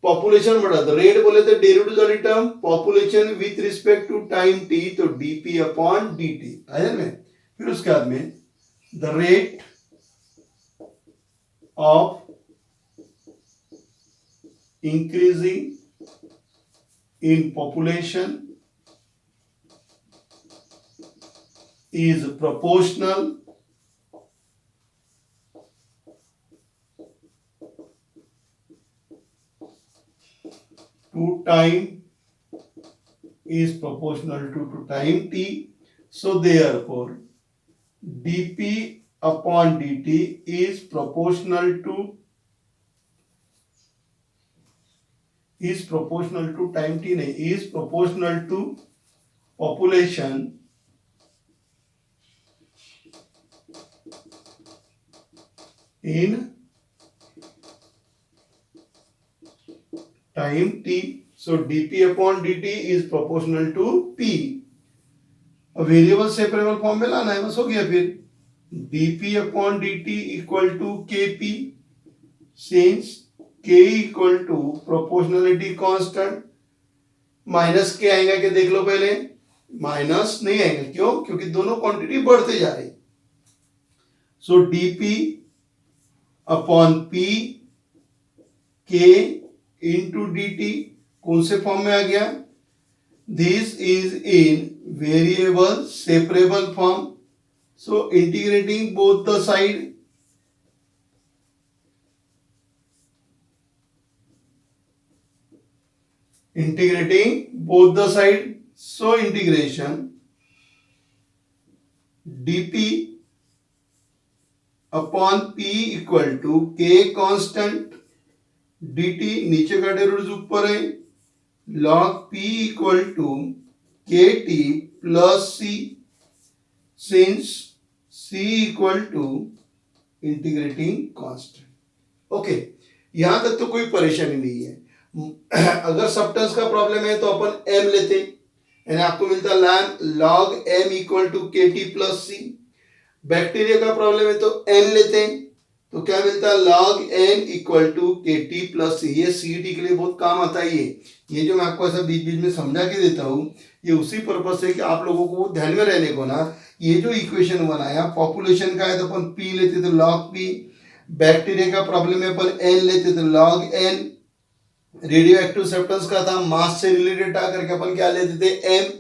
पॉपुलेशन बढ़ा तो रेट बोले तो डेरिवेटिव वाली term, population with respect to time t तो dp अपॉन dt है में। फिर उसके बाद में the rate of increasing in population is proportional to time, is proportional to time t. So therefore dp upon dt is proportional to time t नहीं, is proportional to population in time t। so dp upon dt is proportional to p। अब variable separable form में लाना है, बस हो गया। फिर dp upon dt equal to kp, since k equal to proportionality constant, minus K आएगा कि देख लो पहले, माइनस नहीं आएगा, क्यों? क्योंकि दोनों क्वांटिटी बढ़ते जा रही। सो dp upon p k into dt कौन से फॉर्म में आ गया? This is in variable separable form, so integrating both the side, integrating both the side, so integration dp upon p equal to k constant, dt नीचे का derivative ऊपर है, log p equal to kt plus c, since c equal to integrating constant। Okay, यहां तक तो कोई परेशानी नहीं है। अगर सबटेंस का प्रॉब्लम है तो अपन m लेते, यानी आपको मिलता log m equal to k T plus C. Bacteria का प्रॉब्लम है तो n लेते हैं, तो क्या मिलता है? log n equal to k T plus सी। ये सीईटी के लिए बहुत काम आता है। ये जो मैं आपको ऐसा बीच बीच में समझा के देता हूँ, ये उसी पर्पज से कि आप लोगों को ध्यान में रहने को ना, ये जो इक्वेशन बनाया पॉपुलेशन का है तो अपन p लेते तो log p, बैक्टीरिया का प्रॉब्लम है अपन n लेते तो log n, radio active substance का था मास से रिलेटेड था करके अपन क्या लेते थे? m,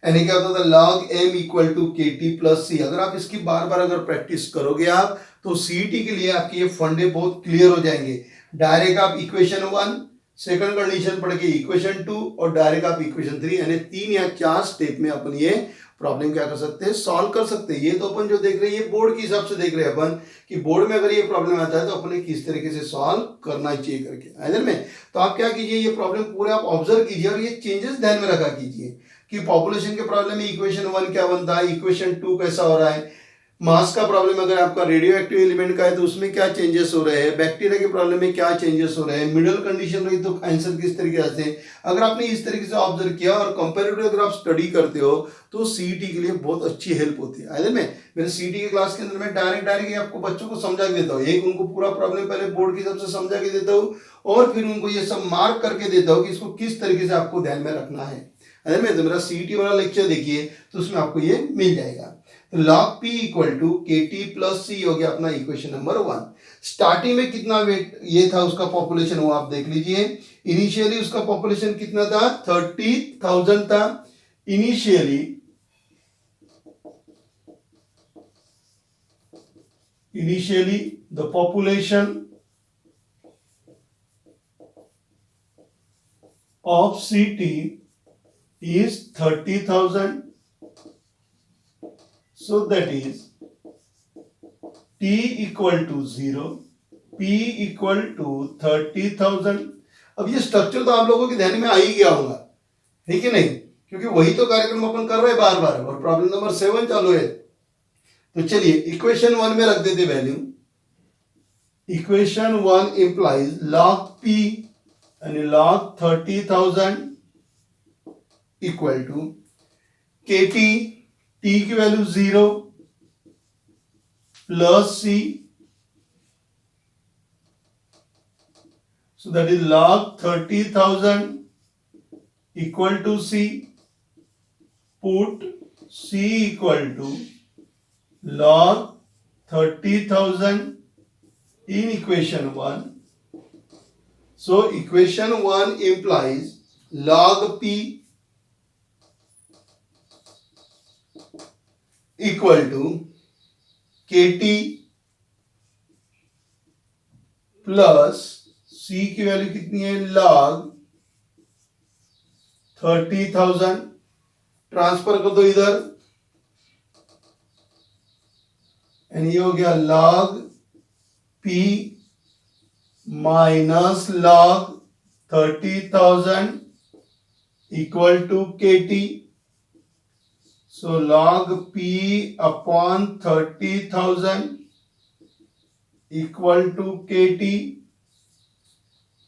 यानी क्या होता था? log m equal to k T plus सी। अगर आप इसकी बार बार अगर प्रैक्टिस करोगे आप, तो सीईटी के लिए आपके ये फंडे बहुत क्लियर हो जाएंगे। डायरेक्ट आप इक्वेशन 1 सेकंड कंडीशन पढ़ के इक्वेशन 2 और डायरेक्ट आप इक्वेशन 3, यानी 3 या 4 स्टेप में अपन ये प्रॉब्लम क्या कर सकते हैं? सॉल्व कर सकते हैं। ये तो अपन जो देख रहे हैं ये बोर्ड के हिसाब से देख रहे हैं अपन, कि बोर्ड में अगर ये प्रॉब्लम आता है तो अपने किस तरीके से सॉल्व करना चाहिए करके इधर में। तो आप क्या कीजिए, ये प्रॉब्लम पूरे आप ऑब्जर्व कीजिए और ये चेंजेस ध्यान में रखा कीजिए कि पॉपुलेशन के प्रॉब्लम में इक्वेशन 1 क्या बनता है, इक्वेशन 2 कैसा हो रहा है, मास का प्रॉब्लम अगर आपका रेडियो एक्टिव एलिमेंट का है तो उसमें क्या चेंजेस हो रहे हैं, बैक्टीरिया के प्रॉब्लम में क्या चेंजेस हो रहे हैं, मिडल कंडीशन रही तो आंसर किस तरीके से। अगर आपने इस तरीके से ऑब्जर्व किया और कंपैरेटिव अगर आप स्टडी करते हो तो सीईटी के लिए बहुत अच्छी हेल्प होती है। आइए मैं मेरे सीईटी के क्लास के अंदर मैं डायरेक्ट आपको बच्चों को समझा के देता हूँ। एक उनको पूरा प्रॉब्लम पहले बोर्ड की हिसाब से समझा के देता हूँ और फिर उनको ये सब मार्क करके देता हूँ कि इसको किस तरीके से आपको ध्यान में रखना है। अगर मैं तो मेरा सीईटी वाला लेक्चर देखिए तो उसमें आपको ये मिल जाएगा। तो log p equal to k T plus सी हो गया अपना इक्वेशन नंबर 1। स्टार्टिंग में कितना वेट ये था उसका पॉपुलेशन, वो आप देख लीजिए। इनिशियली उसका पॉपुलेशन कितना था? 30,000 था initially. Initially the population of CT is 30,000. So that is T equal to 0, P equal to 30,000। अब ये स्ट्रक्चर तो आप लोगों के ध्यान में आ ही गया होगा, ठीक है नहीं? क्योंकि वही तो कार्यक्रम अपन कर रहे हैं बार बार और प्रॉब्लम नंबर 7 चालू है। तो चलिए इक्वेशन 1 में रख देते value. Equation 1 implies log P यानी log 30,000 equal to KT, T की value 0 plus C, so that is log 30,000 equal to C, put C equal to log 30,000 in equation 1. So equation 1 implies log P equal to KT plus C की value कितनी है? log 30,000। Transfer कर दो इधर, and ये हो गया log P minus log 30,000 equal to KT। So log P upon 30,000 equal to KT।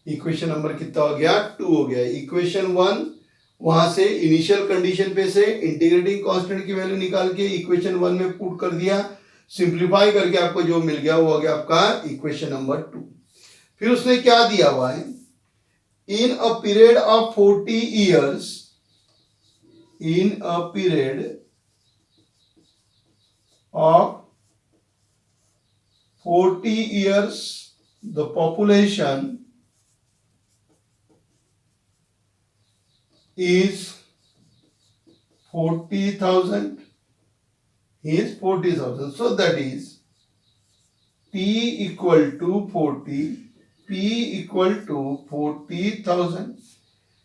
Equation number कितना हो गया? 2 हो गया। इक्वेशन 1 वहां से इनिशियल कंडीशन पे से इंटीग्रेटिंग कांस्टेंट की वैल्यू निकाल के इक्वेशन 1 में पुट कर दिया। सिंप्लीफाई करके आपको जो मिल गया वो हो गया आपका इक्वेशन नंबर 2। फिर उसने क्या दिया हुआ है, in a period of 40 years, in a period of 40 years the population is 40,000, is 40,000, so that is t equal to 40, p equal to 40,000।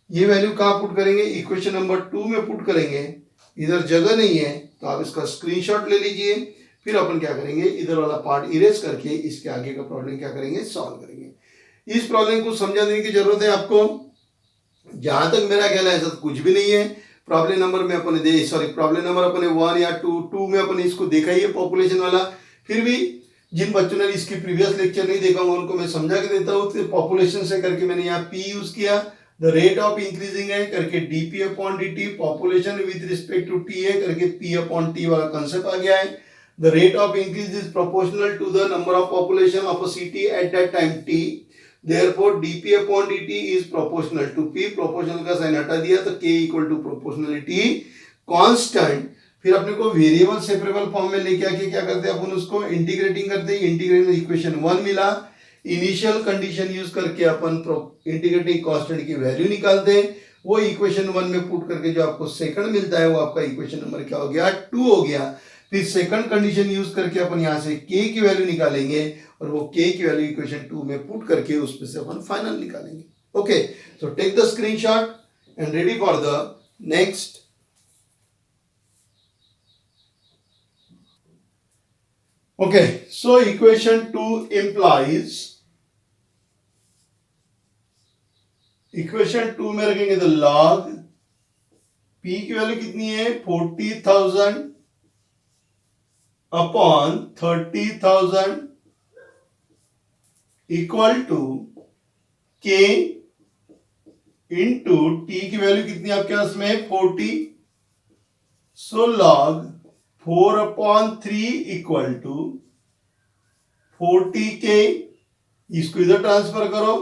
ये वैल्यू कहाँ पुट करेंगे, इक्वेशन नंबर 2 में पुट करेंगे। इधर जगह नहीं है तो आप इसका स्क्रीनशॉट ले लीजिए। फिर अपन क्या करेंगे, इधर वाला पार्ट इरेज करके इसके आगे का प्रॉब्लम क्या करेंगे, सॉल्व करेंगे। इस प्रॉब्लम को समझा देने की जरूरत है आपको। जहां तक मेरा ख्याल है ऐसा तो कुछ भी नहीं है। प्रॉब्लम नंबर में अपने प्रॉब्लम नंबर अपने 1 या 2 में अपने इसको देखा ही है पॉपुलेशन वाला। फिर भी जिन बच्चों ने इसकी प्रीवियस लेक्चर नहीं देखा होगा उनको मैं समझा के देता हूँ। पॉपुलेशन से करके मैंने यहाँ पी यूज किया, द रेट ऑफ इंक्रीजिंग है करके DP upon D, population with respect to T है करके पी अपॉन टी वाला कंसेप्ट आ गया है। The rate of increase is proportional to the number of population of a city at that time T, therefore dp upon dt is proportional to p। Proportional का sign हटा दिया तो k equal to proportionality constant. फिर अपने को variable separable form में लेके आके क्या करते हैं अपन उसको इंटीग्रेटिंग करते हैं। इंटीग्रेटिंग इक्वेशन 1 मिला, इनिशियल कंडीशन यूज करके अपन इंटीग्रेटिंग कांस्टेंट की वैल्यू निकालते हैं। वो इक्वेशन 1 में पुट करके जो आपको सेकंड मिलता है वो आपका इक्वेशन नंबर क्या हो गया, 2 हो गया। फिर सेकंड कंडीशन यूज करके अपन यहाँ से k की वैल्यू निकालेंगे और वो k की वैल्यू इक्वेशन 2 में पुट करके उसमें से अपन फाइनल निकालेंगे। Okay, so take the screenshot and ready for the next. Okay, so equation 2 implies, equation 2 में रखेंगे तो log p की वैल्यू कितनी है, 40,000 upon 30,000 equal to k into T की वैल्यू कितनी आपके पास में 40, so log 4 upon 3 equal to 40k। इसको इधर ट्रांसफर करो,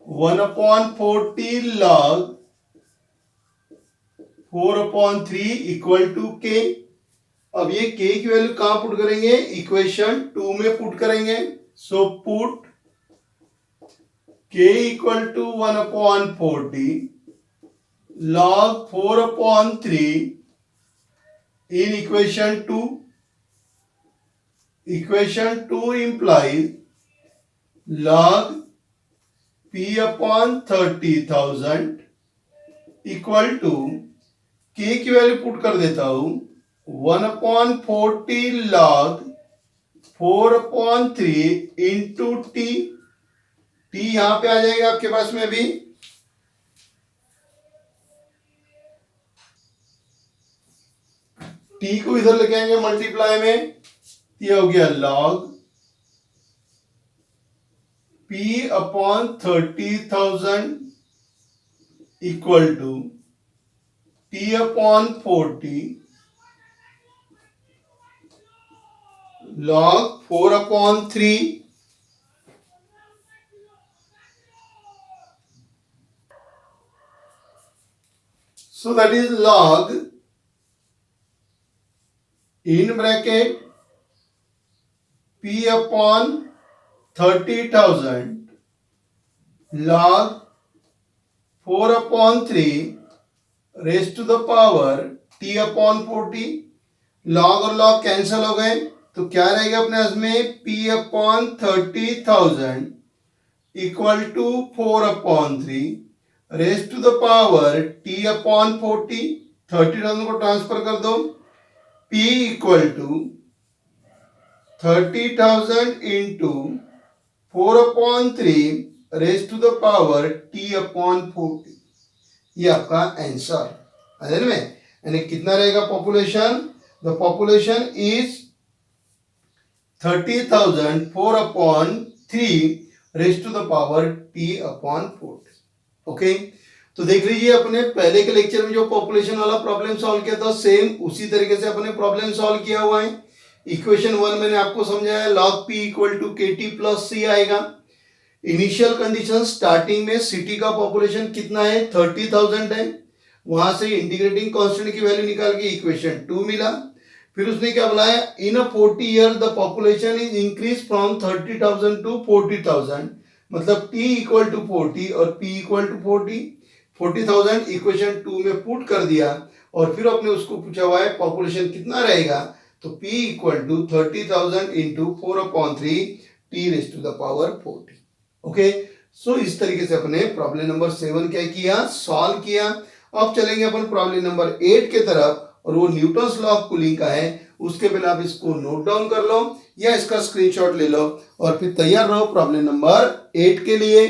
1 upon 40 log 4 upon 3 equal to k। अब ये k की वैल्यू कहां पुट करेंगे, इक्वेशन 2 में पुट करेंगे। So put k equal to 1 upon 40 log 4 upon 3 in equation 2। equation 2 implies log p upon 30,000 equal to k की वैल्यू पुट कर देता हूं 1 upon 40 log 4 upon 3 into T. T यहां पे आ जाएगा आपके पास में अभी, टी को इधर लेके आएंगे मल्टीप्लाई में, ये हो गया log p upon 30,000 equal to t upon 40 log 4 upon 3। So that is log in bracket p upon 30,000 log 4 upon 3 raised to the power t upon 40। log और log कैंसिल हो गए तो क्या रहेगा अपने पास में, p upon 30,000 equal to 4 upon 3 raised to the power t upon 40। 30,000 को transfer कर दो, p equal to 30,000 into 4 upon 3 raised to the power t upon 40। ये आपका आंसर है में। यानी कितना रहेगा population, the population is 30,000 4 upon 3 raised to the power t upon 40। Okay, तो देख लीजिए अपने पहले के लेक्चर में जो पॉपुलेशन वाला प्रॉब्लम सॉल्व किया था सेम उसी तरीके से अपने प्रॉब्लम सॉल्व किया हुआ है। इक्वेशन 1 मैंने आपको समझाया, log p equal to k T plus सी आएगा। इनिशियल कंडीशन स्टार्टिंग में सिटी का पॉपुलेशन कितना है, 30,000 है। वहां से इंटीग्रेटिंग कांस्टेंट की वैल्यू निकाल के इक्वेशन 2 मिला। फिर उसने क्या बोला, in a 40 year the population is increase from 30,000 to 40,000, मतलब t इक्वल टू 40 और p इक्वल टू 40,000 इक्वेशन 2 में पुट कर दिया। और फिर आपने उसको पूछा हुआ है पॉपुलेशन कितना रहेगा, तो p equal to 30,000 into 4/3 t raise to the power 40। Okay, so इस तरीके से अपने प्रॉब्लम नंबर 7 क्या किया, सॉल्व किया। अब चलेंगे अपन प्रॉब्लम नंबर 8 के तरफ, और वो न्यूटन्स लॉ ऑफ कूलिंग का है। उसके पहले आप इसको नोट डाउन कर लो या इसका स्क्रीनशॉट ले लो और फिर तैयार रहो प्रॉब्लम नंबर 8 के लिए।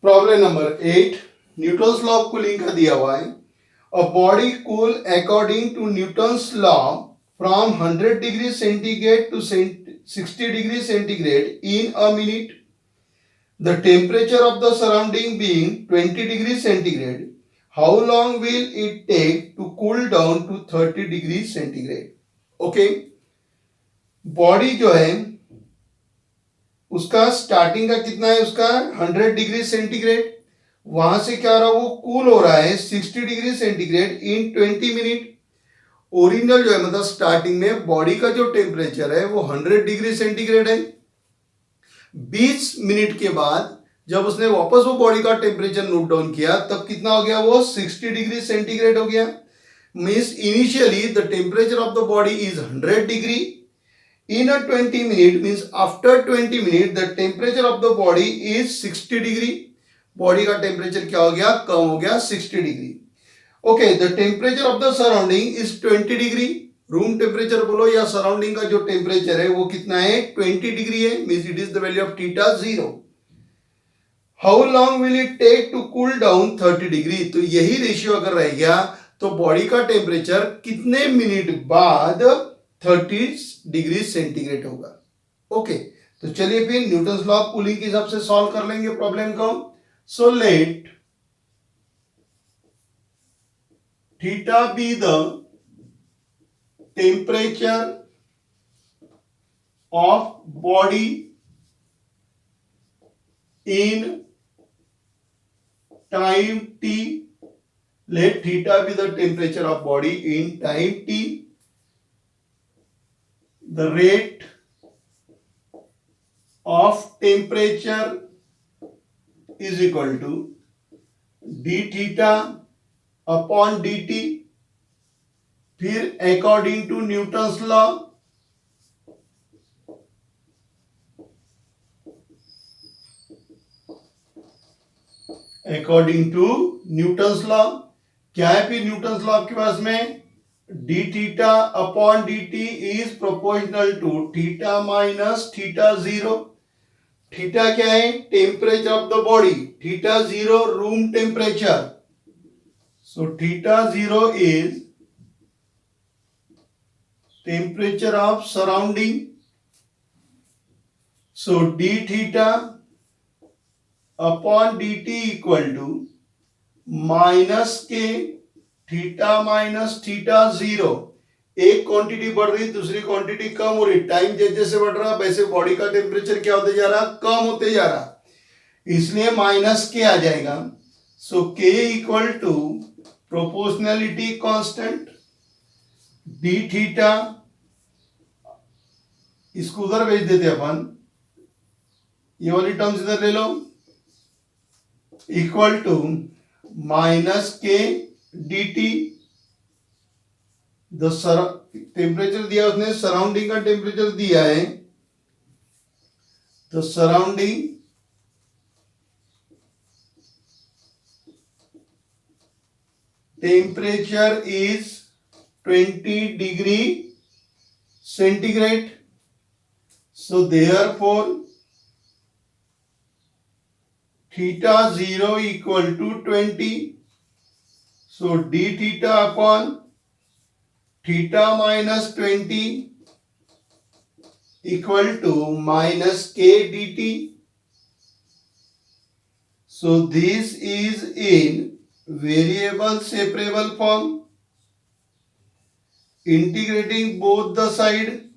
Problem number 8 Newton's law of cooling का दिया हुआ है। A body cool according to Newton's law from 100 degree centigrade to 60 degree centigrade in a minute, the temperature of the surrounding being 20 degree centigrade, how long will it take to cool down to 30 degree centigrade? Okay, body जो है उसका starting का कितना है, उसका 100 degree centigrade, वहां से क्या हो रहा है, वो कूल हो रहा है 60 डिग्री सेंटीग्रेड इन 20 मिनट। ओरिजिनल जो है मतलब स्टार्टिंग में बॉडी का जो टेम्परेचर है वो 100 डिग्री सेंटीग्रेड है। 20 मिनट के बाद जब उसने वापस वो बॉडी का टेम्परेचर नोट डाउन किया तब कितना हो गया, वो 60 डिग्री सेंटीग्रेड हो गया। Means initially the temperature of the body is 100 degree in a 20 minute, means after 20 minute the temperature of the body is 60 degree. Body का टेम्परेचर क्या हो गया, कम हो गया 60 degree. Okay, the temperature of the surrounding is 20 degree. Room temperature बोलो या surrounding का जो टेम्परेचर है वो कितना है, 20 डिग्री है। Means it is the value of theta 0। How long will it take to cool down 30 degree, तो यही रेशियो अगर रह गया तो बॉडी का टेम्परेचर कितने मिनट बाद 30 डिग्री सेंटीग्रेड होगा। ओके, तो चलिए फिर न्यूटन्स लॉ ऑफ कूलिंग के हिसाब से सॉल्व कर लेंगे प्रॉब्लम को। So let theta be the temperature of body in time t. Let theta be the temperature of body in time t. The rate of temperature is equal to d theta upon dt. फिर according to Newton's law, according to Newton's law क्या है फिर Newton's law आपके पास में, d theta upon d t is proportional to theta minus theta 0। थीटा क्या है, temperature of the body, theta 0 room temperature, so theta 0 is temperature of surrounding, so d theta upon dt equal to minus के theta minus theta 0। एक quantity बढ़ रही दूसरी quantity कम हो रही, टाइम जैसे जैसे बढ़ रहा वैसे बॉडी का टेम्परेचर क्या होते जा रहा, कम होते जा रहा, इसलिए माइनस के आ जाएगा। So k equal to proportionality constant d theta, इसको उधर भेज देते अपन, ये वाली टर्म्स इधर ले लो, इक्वल टू माइनस के डी टी। द टेम्परेचर दिया उसने, सराउंडिंग का टेम्परेचर दिया है, तो surrounding temperature is 20 degree centigrade. So therefore theta 0 equal to 20. So d theta upon theta minus 20 equal to minus k dt. So this is in variable separable form. integrating both the side,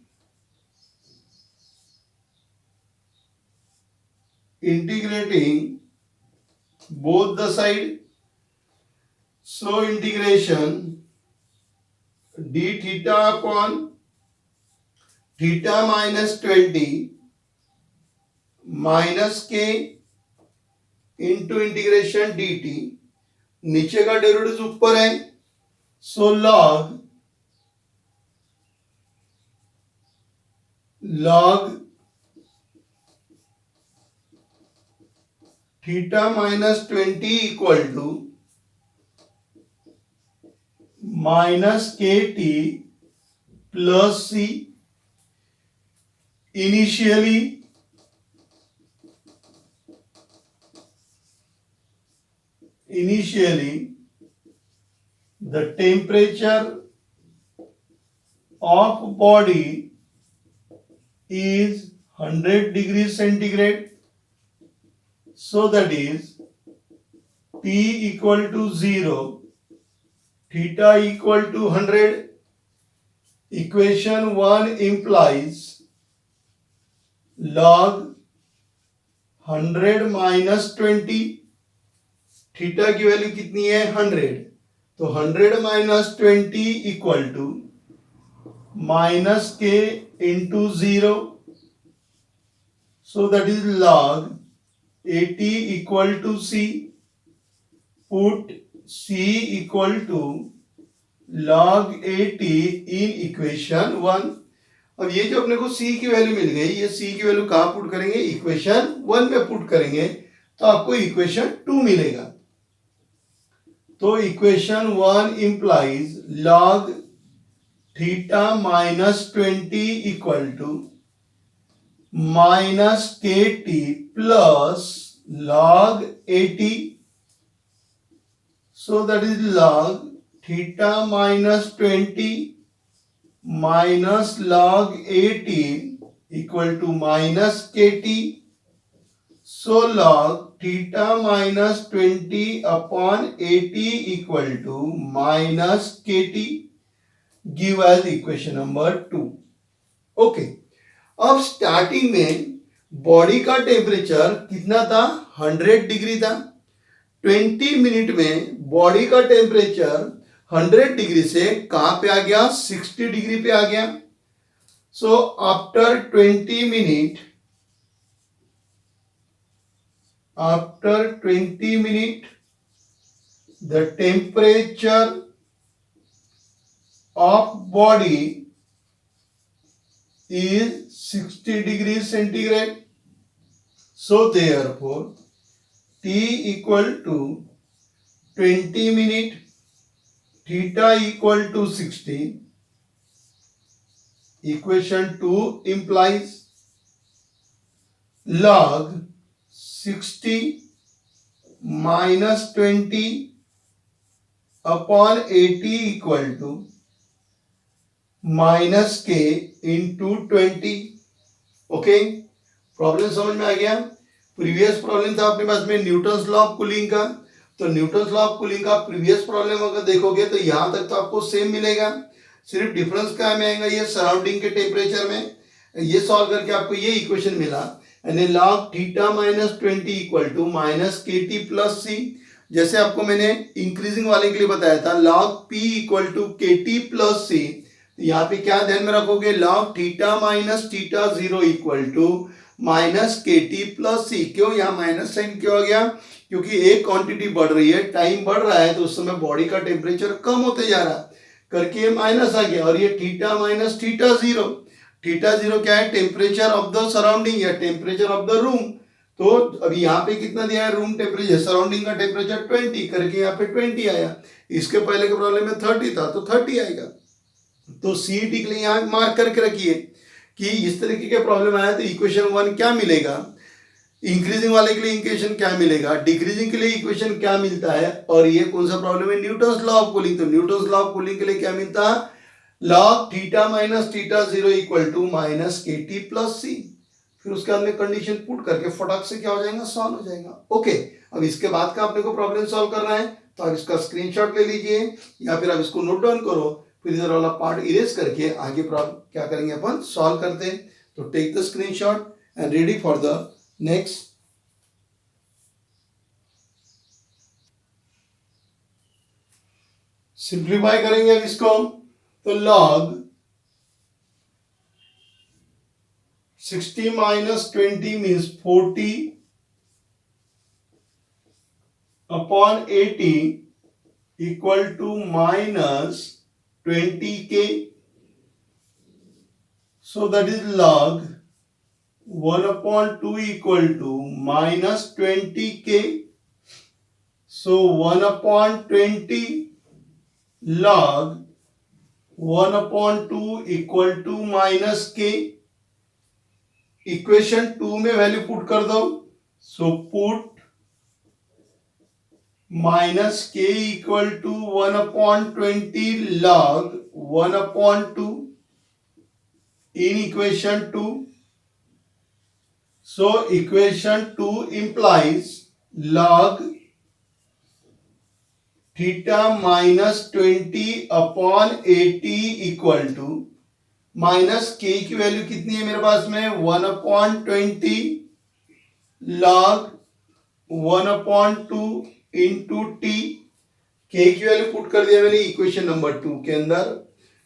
integrating both the side. So integration d theta upon theta minus 20 minus k into integration dt. नीचे का derivative ऊपर है, so log theta minus 20 equal to minus के T plus C. Initially the temperature of body is 100 degrees centigrade, so that is T equal to 0, theta equal to 100. Equation 1 implies log 100 minus 20. Theta की value कितनी है 100, तो 100 minus 20 equal to minus के into 0, so that is log 80 equal to c. Put c equal to log 80 in equation 1. अब ये जो अपने को c की वैल्यू मिल गई, ये c की वैल्यू कहां पुट करेंगे, इक्वेशन 1 में पुट करेंगे तो आपको इक्वेशन 2 मिलेगा. तो equation 1 implies log theta minus 20 equal to minus के T plus log 80, so that is log theta minus 20 minus log 80 equal to minus के T. So log theta minus 20 upon 80 equal to minus kt, give as equation number 2. Okay. अब starting में body का temperature कितना था 100 degree था. 20 minute में body का temperature 100 degree से कहां पे आ गया 60 डिग्री पे आ गया. So after 20 minute, after 20 minutes the temperature of body is 60 degrees centigrade. So therefore T equal to 20 minutes, theta equal to 60. Equation 2 implies log 60 minus 20 upon 80 equal to minus k into 20. Okay, problem समझ में आ गया. Previous problem था अपने पास में Newton's law of cooling का. तो Newton's law of cooling का previous problem अगर देखोगे तो यहां तक तो आपको सेम मिलेगा. सिर्फ डिफरेंस क्या में आएगा, ये सराउंडिंग के टेम्परेचर में. ये सॉल्व करके आपको ये इक्वेशन मिला, यानी log theta minus 20 equal to minus के टी प्लस सी. जैसे आपको मैंने इंक्रीजिंग वाले के लिए बताया था log p equal to k T plus c. तो यहाँ पे क्या ध्यान में रखोगे, log theta minus theta 0 equal to minus के टी प्लस सी. क्यों यहाँ माइनस साइन क्यों आ गया, क्योंकि एक क्वांटिटी बढ़ रही है, टाइम बढ़ रहा है, तो उस समय बॉडी का टेम्परेचर कम होते जा रहा करके ये माइनस आ गया. और ये थीटा माइनस थीटा 0, थीटा 0 क्या है, टेम्परेचर ऑफ द सराउंडिंग या टेम्परेचर ऑफ द रूम. तो अभी यहाँ पे कितना दिया है रूम टेम्परेचर, सराउंडिंग का टेम्परेचर 20 करके यहाँ पे 20 आया. इसके पहले के प्रॉब्लम में 30 था तो 30 आएगा. तो सीईटी के लिए यहाँ मार्क करके रखिए कि इस तरीके के प्रॉब्लम आया तो इक्वेशन 1 क्या मिलेगा, इंक्रीजिंग वाले के लिए इक्वेशन क्या मिलेगा, डिक्रीजिंग के लिए इक्वेशन क्या मिलता है. और ये कौन सा प्रॉब्लम है, न्यूटन्स लॉ ऑफ कूलिंग. तो न्यूटन्स लॉ ऑफ कूलिंग के लिए क्या मिलता है, log theta minus theta 0 equal to minus के टी प्लस सी. फिर उसके बाद में कंडीशन पुट करके फटाक से क्या हो जाएगा, सॉल्व हो जाएगा. ओके, अब इसके बाद का आपने को प्रॉब्लम सॉल्व करना है तो आप इसका स्क्रीनशॉट ले लीजिए या फिर आप इसको नोट डाउन करो. फिर इधर वाला पार्ट इरेज करके आगे प्रॉब्लम क्या करेंगे अपन सॉल्व करते हैं। तो take the screenshot and ready for the next. Simplify करेंगे अब इसको, तो log 60 minus 20 means 40 upon 80 equal to minus 20k. So that is log 1 upon 2 equal to minus 20k. So 1 upon 20 log 1 upon 2 equal to minus k. Equation 2 में value put कर दो। So put minus k equal to 1 upon 20 log 1 upon 2 in equation 2। So equation 2 implies log theta minus 20 upon 80 equal to minus के की value कितनी है मेरे पास में 1 upon 20 log 1 upon 2 into t. K की वैल्यू पुट कर दिया मैंने इक्वेशन नंबर 2 के अंदर।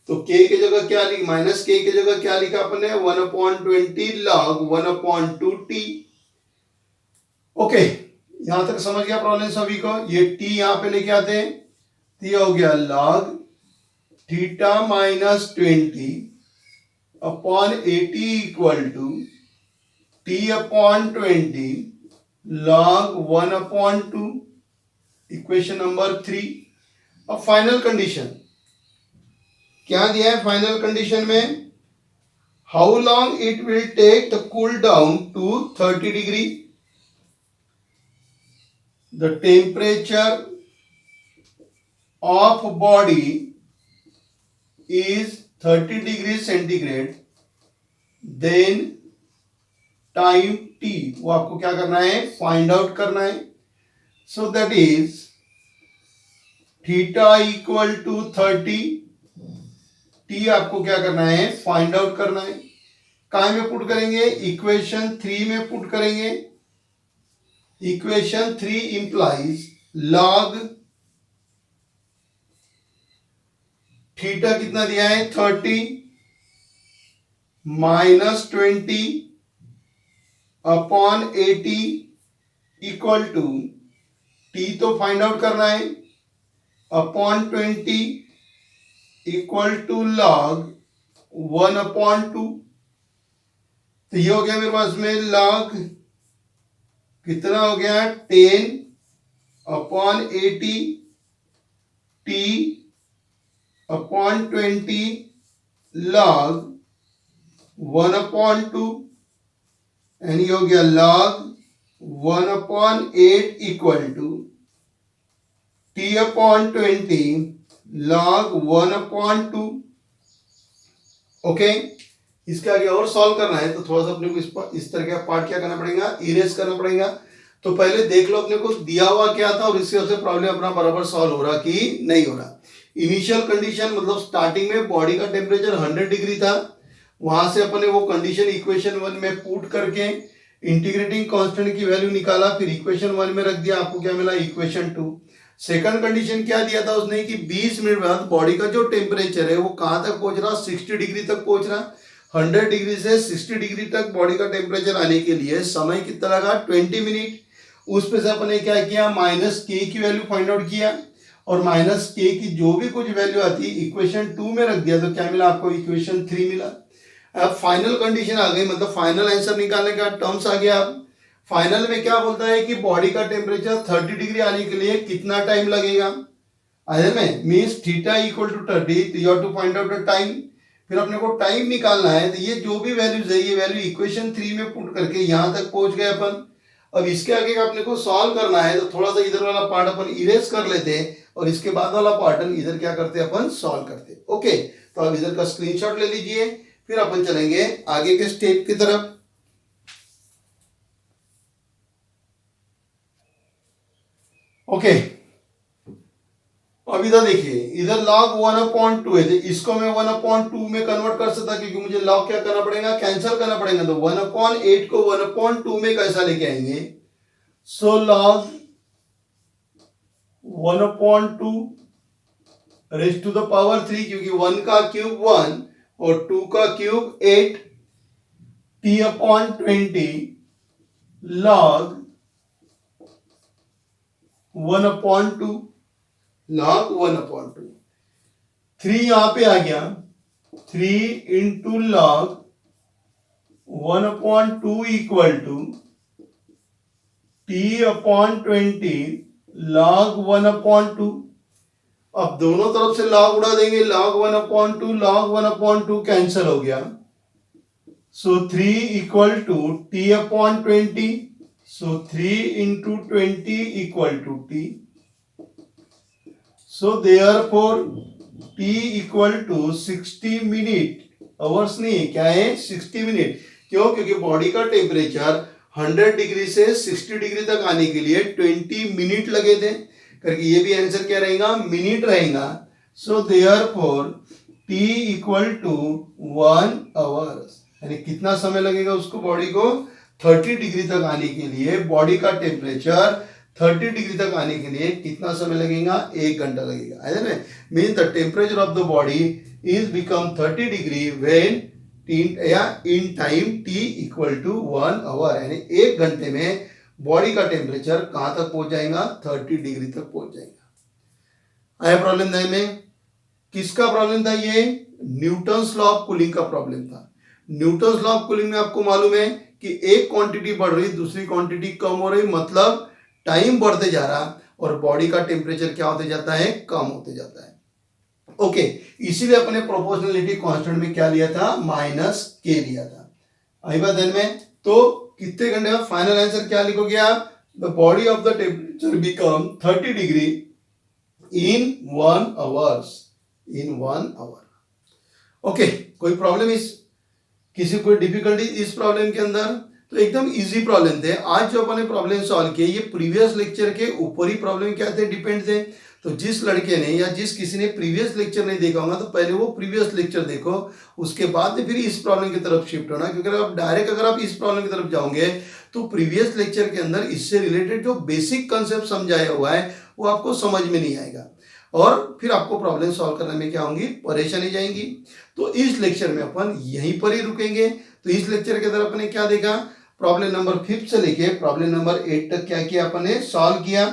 तो के की जगह क्या लिखा, माइनस के की जगह क्या लिखा अपने 1 upon 20 log 1 upon 2 T. Okay, यहां तक समझ गया प्रॉब्लम सभी को। ये टी यहां पे लेके आते हैं, तो ये हो गया log theta minus 20 upon 80 equal to t upon 20 log 1 upon 2 equation number 3। अब फाइनल कंडीशन क्या दिया है फाइनल कंडीशन में, how long it will take the cool down to 30 degree. The temperature of body is 30 degree centigrade, then time t वो आपको क्या करना है फाइंड आउट करना है। So that is theta equal to 30, t आपको क्या करना है फाइंड आउट करना है। कहां में पुट करेंगे, इक्वेशन 3 में पुट करेंगे। इक्वेशन 3 इंप्लाइज लॉग थीटा कितना दिया है 30 minus 20 upon 80 equal to t तो फाइंड आउट करना है upon 20 equal to log 1 upon 2। तो ये हो गया मेरे पास में लॉग कितना हो गया 10 upon 80 t upon 20 log 1 upon 2 and ये हो गया log 1 upon 8 equal to t upon 20 log 1 upon 2। Okay, इसके आगे और सॉल्व करना है तो थोड़ा सा अपने को इस तरह का पार्ट क्या करना पड़ेगा, इरेज करना पड़ेगा। तो पहले देख लो अपने को दिया हुआ क्या था और इससे प्रॉब्लम अपना बराबर सॉल्व हो रहा कि नहीं हो रहा। इनिशियल कंडीशन मतलब स्टार्टिंग में बॉडी का टेम्परेचर 100 डिग्री था, वहां से अपने वो कंडीशन इक्वेशन 1 में पुट करके इंटीग्रेटिंग कांस्टेंट की वैल्यू निकाला, फिर इक्वेशन 1 में रख दिया, आपको क्या मिला इक्वेशन 2। सेकंड कंडीशन क्या दिया था उसने कि 20 मिनट बाद बॉडी का जो टेम्परेचर है वो कहां तक पहुंच रहा, 60 डिग्री तक पहुंच रहा। 100 डिग्री से 60 डिग्री तक बॉडी का टेम्परेचर आने के लिए समय कितना लगा 20 मिनट। उस पे से अपने क्या किया माइनस के की वैल्यू फाइंड आउट किया और माइनस के की जो भी कुछ वैल्यू आती है इक्वेशन 2 में रख दिया, तो क्या मिला आपको इक्वेशन 3 मिला। अब फाइनल कंडीशन आ गई, मतलब फाइनल आंसर निकालने का टर्म्स आ गया। अब फाइनल में क्या बोलता है कि बॉडी का टेम्परेचर 30 डिग्री आने के लिए कितना टाइम लगेगा, आया में मींस थीटा इक्वल टू 30, तो you have to find out the time. फिर अपने को टाइम निकालना है, तो ये जो भी वैल्यूज है ये वैल्यू इक्वेशन 3 में पुट करके यहां तक पहुंच गए अपन। अब इसके आगे का अपने को सॉल्व करना है, तो थोड़ा सा इधर वाला पार्ट अपन इरेज कर लेते हैं और इसके बाद वाला पार्ट इधर क्या करते हैं अपन सॉल्व करते हैं। ओके, तो अब इधर का स्क्रीनशॉट ले लीजिए, फिर अपन चलेंगे आगे के स्टेप की तरफ। ओके अब इधर देखिए, इधर log 1/2 है, तो इसको मैं 1/2 में कन्वर्ट कर सकता, क्योंकि मुझे log क्या करना पड़ेगा, कैंसिल करना पड़ेगा। तो 1/8 को 1/2 में कैसा लेके आएंगे, so log 1/2 raise to the power 3, क्योंकि 1 का क्यूब 1 और 2 का क्यूब 8, t/20 log 1/2, log 1/2। 3 यहां पे आ गया, 3 into log 1/2 equal to t/20 log 1/2। अब दोनों तरफ से log उड़ा देंगे, log 1/2 log 1/2 कैंसिल हो गया, so 3 equal to t/20, so 3 into 20 equal to t, so therefore t equal to 60 minute, hours नहीं, क्या है 60 मिनट। क्यों, क्योंकि बॉडी का टेम्परेचर 100 डिग्री से 60 डिग्री तक आने के लिए 20 मिनट लगे थे, करके ये भी आंसर क्या रहेगा, मिनट रहेगा। So therefore t equal to 1 hours, यानी कितना समय लगेगा उसको, बॉडी को 30 डिग्री तक आने के लिए, बॉडी का टेम्परेचर 30 डिग्री तक आने के लिए कितना समय लगेगा, 1 घंटा लगेगा, है ना। Mean the temperature of the body is become 30 degree when in time t equal to 1 hour, यानी 1 घंटे में बॉडी का टेम्परेचर कहां तक पहुंच जाएगा, 30 डिग्री तक पहुंच जाएगा। आया प्रॉब्लम था में, किसका प्रॉब्लम था, ये न्यूटन्स लॉ ऑफ कूलिंग का प्रॉब्लम था। न्यूटन्स लॉ ऑफ कूलिंग में आपको मालूम है कि एक क्वांटिटी बढ़ रही, दूसरी क्वांटिटी कम हो रही, मतलब टाइम बढ़ते जा रहा और बॉडी का टेम्परेचर क्या होते जाता है, कम होते जाता है। ओके, इसीलिए अपने प्रोपोर्शनलिटी कांस्टेंट में क्या लिया था, -k लिया था। आई बात ध्यान में। तो कितने घंटे में, फाइनल आंसर क्या लिखोगे आप, the body of the temperature become 30 degree in 1 hours, in 1 hour. Okay, कोई प्रॉब्लम इस, किसी कोई डिफिकल्टी इस प्रॉब्लम के अंदर, तो एकदम इजी प्रॉब्लम थे। आज जो अपने प्रॉब्लम सॉल्व किए, ये प्रीवियस लेक्चर के ऊपर ही प्रॉब्लम क्या थे, डिपेंड थे। तो जिस लड़के ने या जिस किसी ने प्रीवियस लेक्चर नहीं देखा होगा, तो पहले वो प्रीवियस लेक्चर देखो, उसके बाद में फिर इस प्रॉब्लम की तरफ शिफ्ट होना, क्योंकि आप डायरेक्ट अगर आप इस प्रॉब्लम की तरफ जाओगे तो प्रीवियस लेक्चर के अंदर इससे रिलेटेड जो बेसिक कंसेप्ट समझाया हुआ है वो आपको समझ में नहीं आएगा, और फिर आपको प्रॉब्लम सॉल्व करने में क्या होंगी, परेशानी जाएंगी। तो इस लेक्चर में अपन यहीं पर ही रुकेंगे। तो इस लेक्चर के अंदर अपने क्या देखा, प्रॉब्लम नंबर 5 से लेके प्रॉब्लम नंबर 8 तक क्या किया अपने, सॉल्व किया।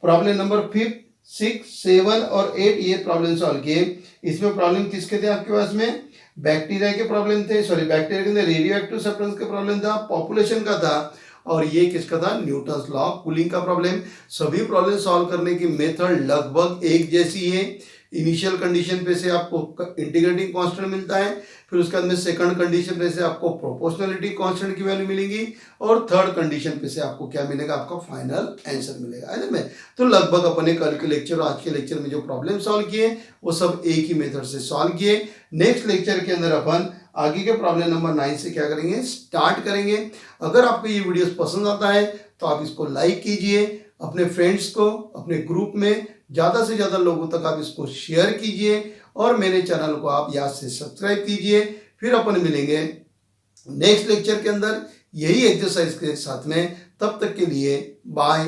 प्रॉब्लम नंबर 5, 6, 7 और 8 ये प्रॉब्लम सॉल्व किए। इसमें प्रॉब्लम किसके थे आपके पास में, बैक्टीरिया के प्रॉब्लम थे, सॉरी बैक्टीरिया के अंदर रेडियो एक्टिव सब्सटेंस का प्रॉब्लम था, पॉपुलेशन का था, और ये किसका था, न्यूटन्स लॉ ऑफ कूलिंग का प्रॉब्लम। सभी प्रॉब्लम सॉल्व करने की मेथड लगभग एक जैसी है। इनिशियल कंडीशन पे से आपको इंटीग्रेटिंग कांस्टेंट मिलता है, फिर उसके बाद में सेकंड कंडीशन पे से आपको प्रोपोर्शनलिटी कांस्टेंट की वैल्यू मिलेगी, और थर्ड कंडीशन पे से आपको क्या मिलेगा, आपका फाइनल आंसर मिलेगा, है ना। तो लगभग अपने कल के लेक्चर और आज के लेक्चर में जो प्रॉब्लम सॉल्व किए वो सब एक ही मेथड से सॉल्व किए। नेक्स्ट लेक्चर के अंदर अपन आगे के प्रॉब्लम नंबर 9 से क्या करेंगे, स्टार्ट करेंगे। अगर आपको ये वीडियोस पसंद आता है तो आप इसको लाइक कीजिए, अपने फ्रेंड्स को, अपने ग्रुप में ज़्यादा से ज़्यादा लोगों तक आप इसको शेयर कीजिए, और मेरे चैनल को आप याद से सब्सक्राइब कीजिए। फिर अपन मिलेंगे नेक्स्ट लेक्चर के अंदर यही एक्सरसाइज के साथ में, तब तक के लिए बाय।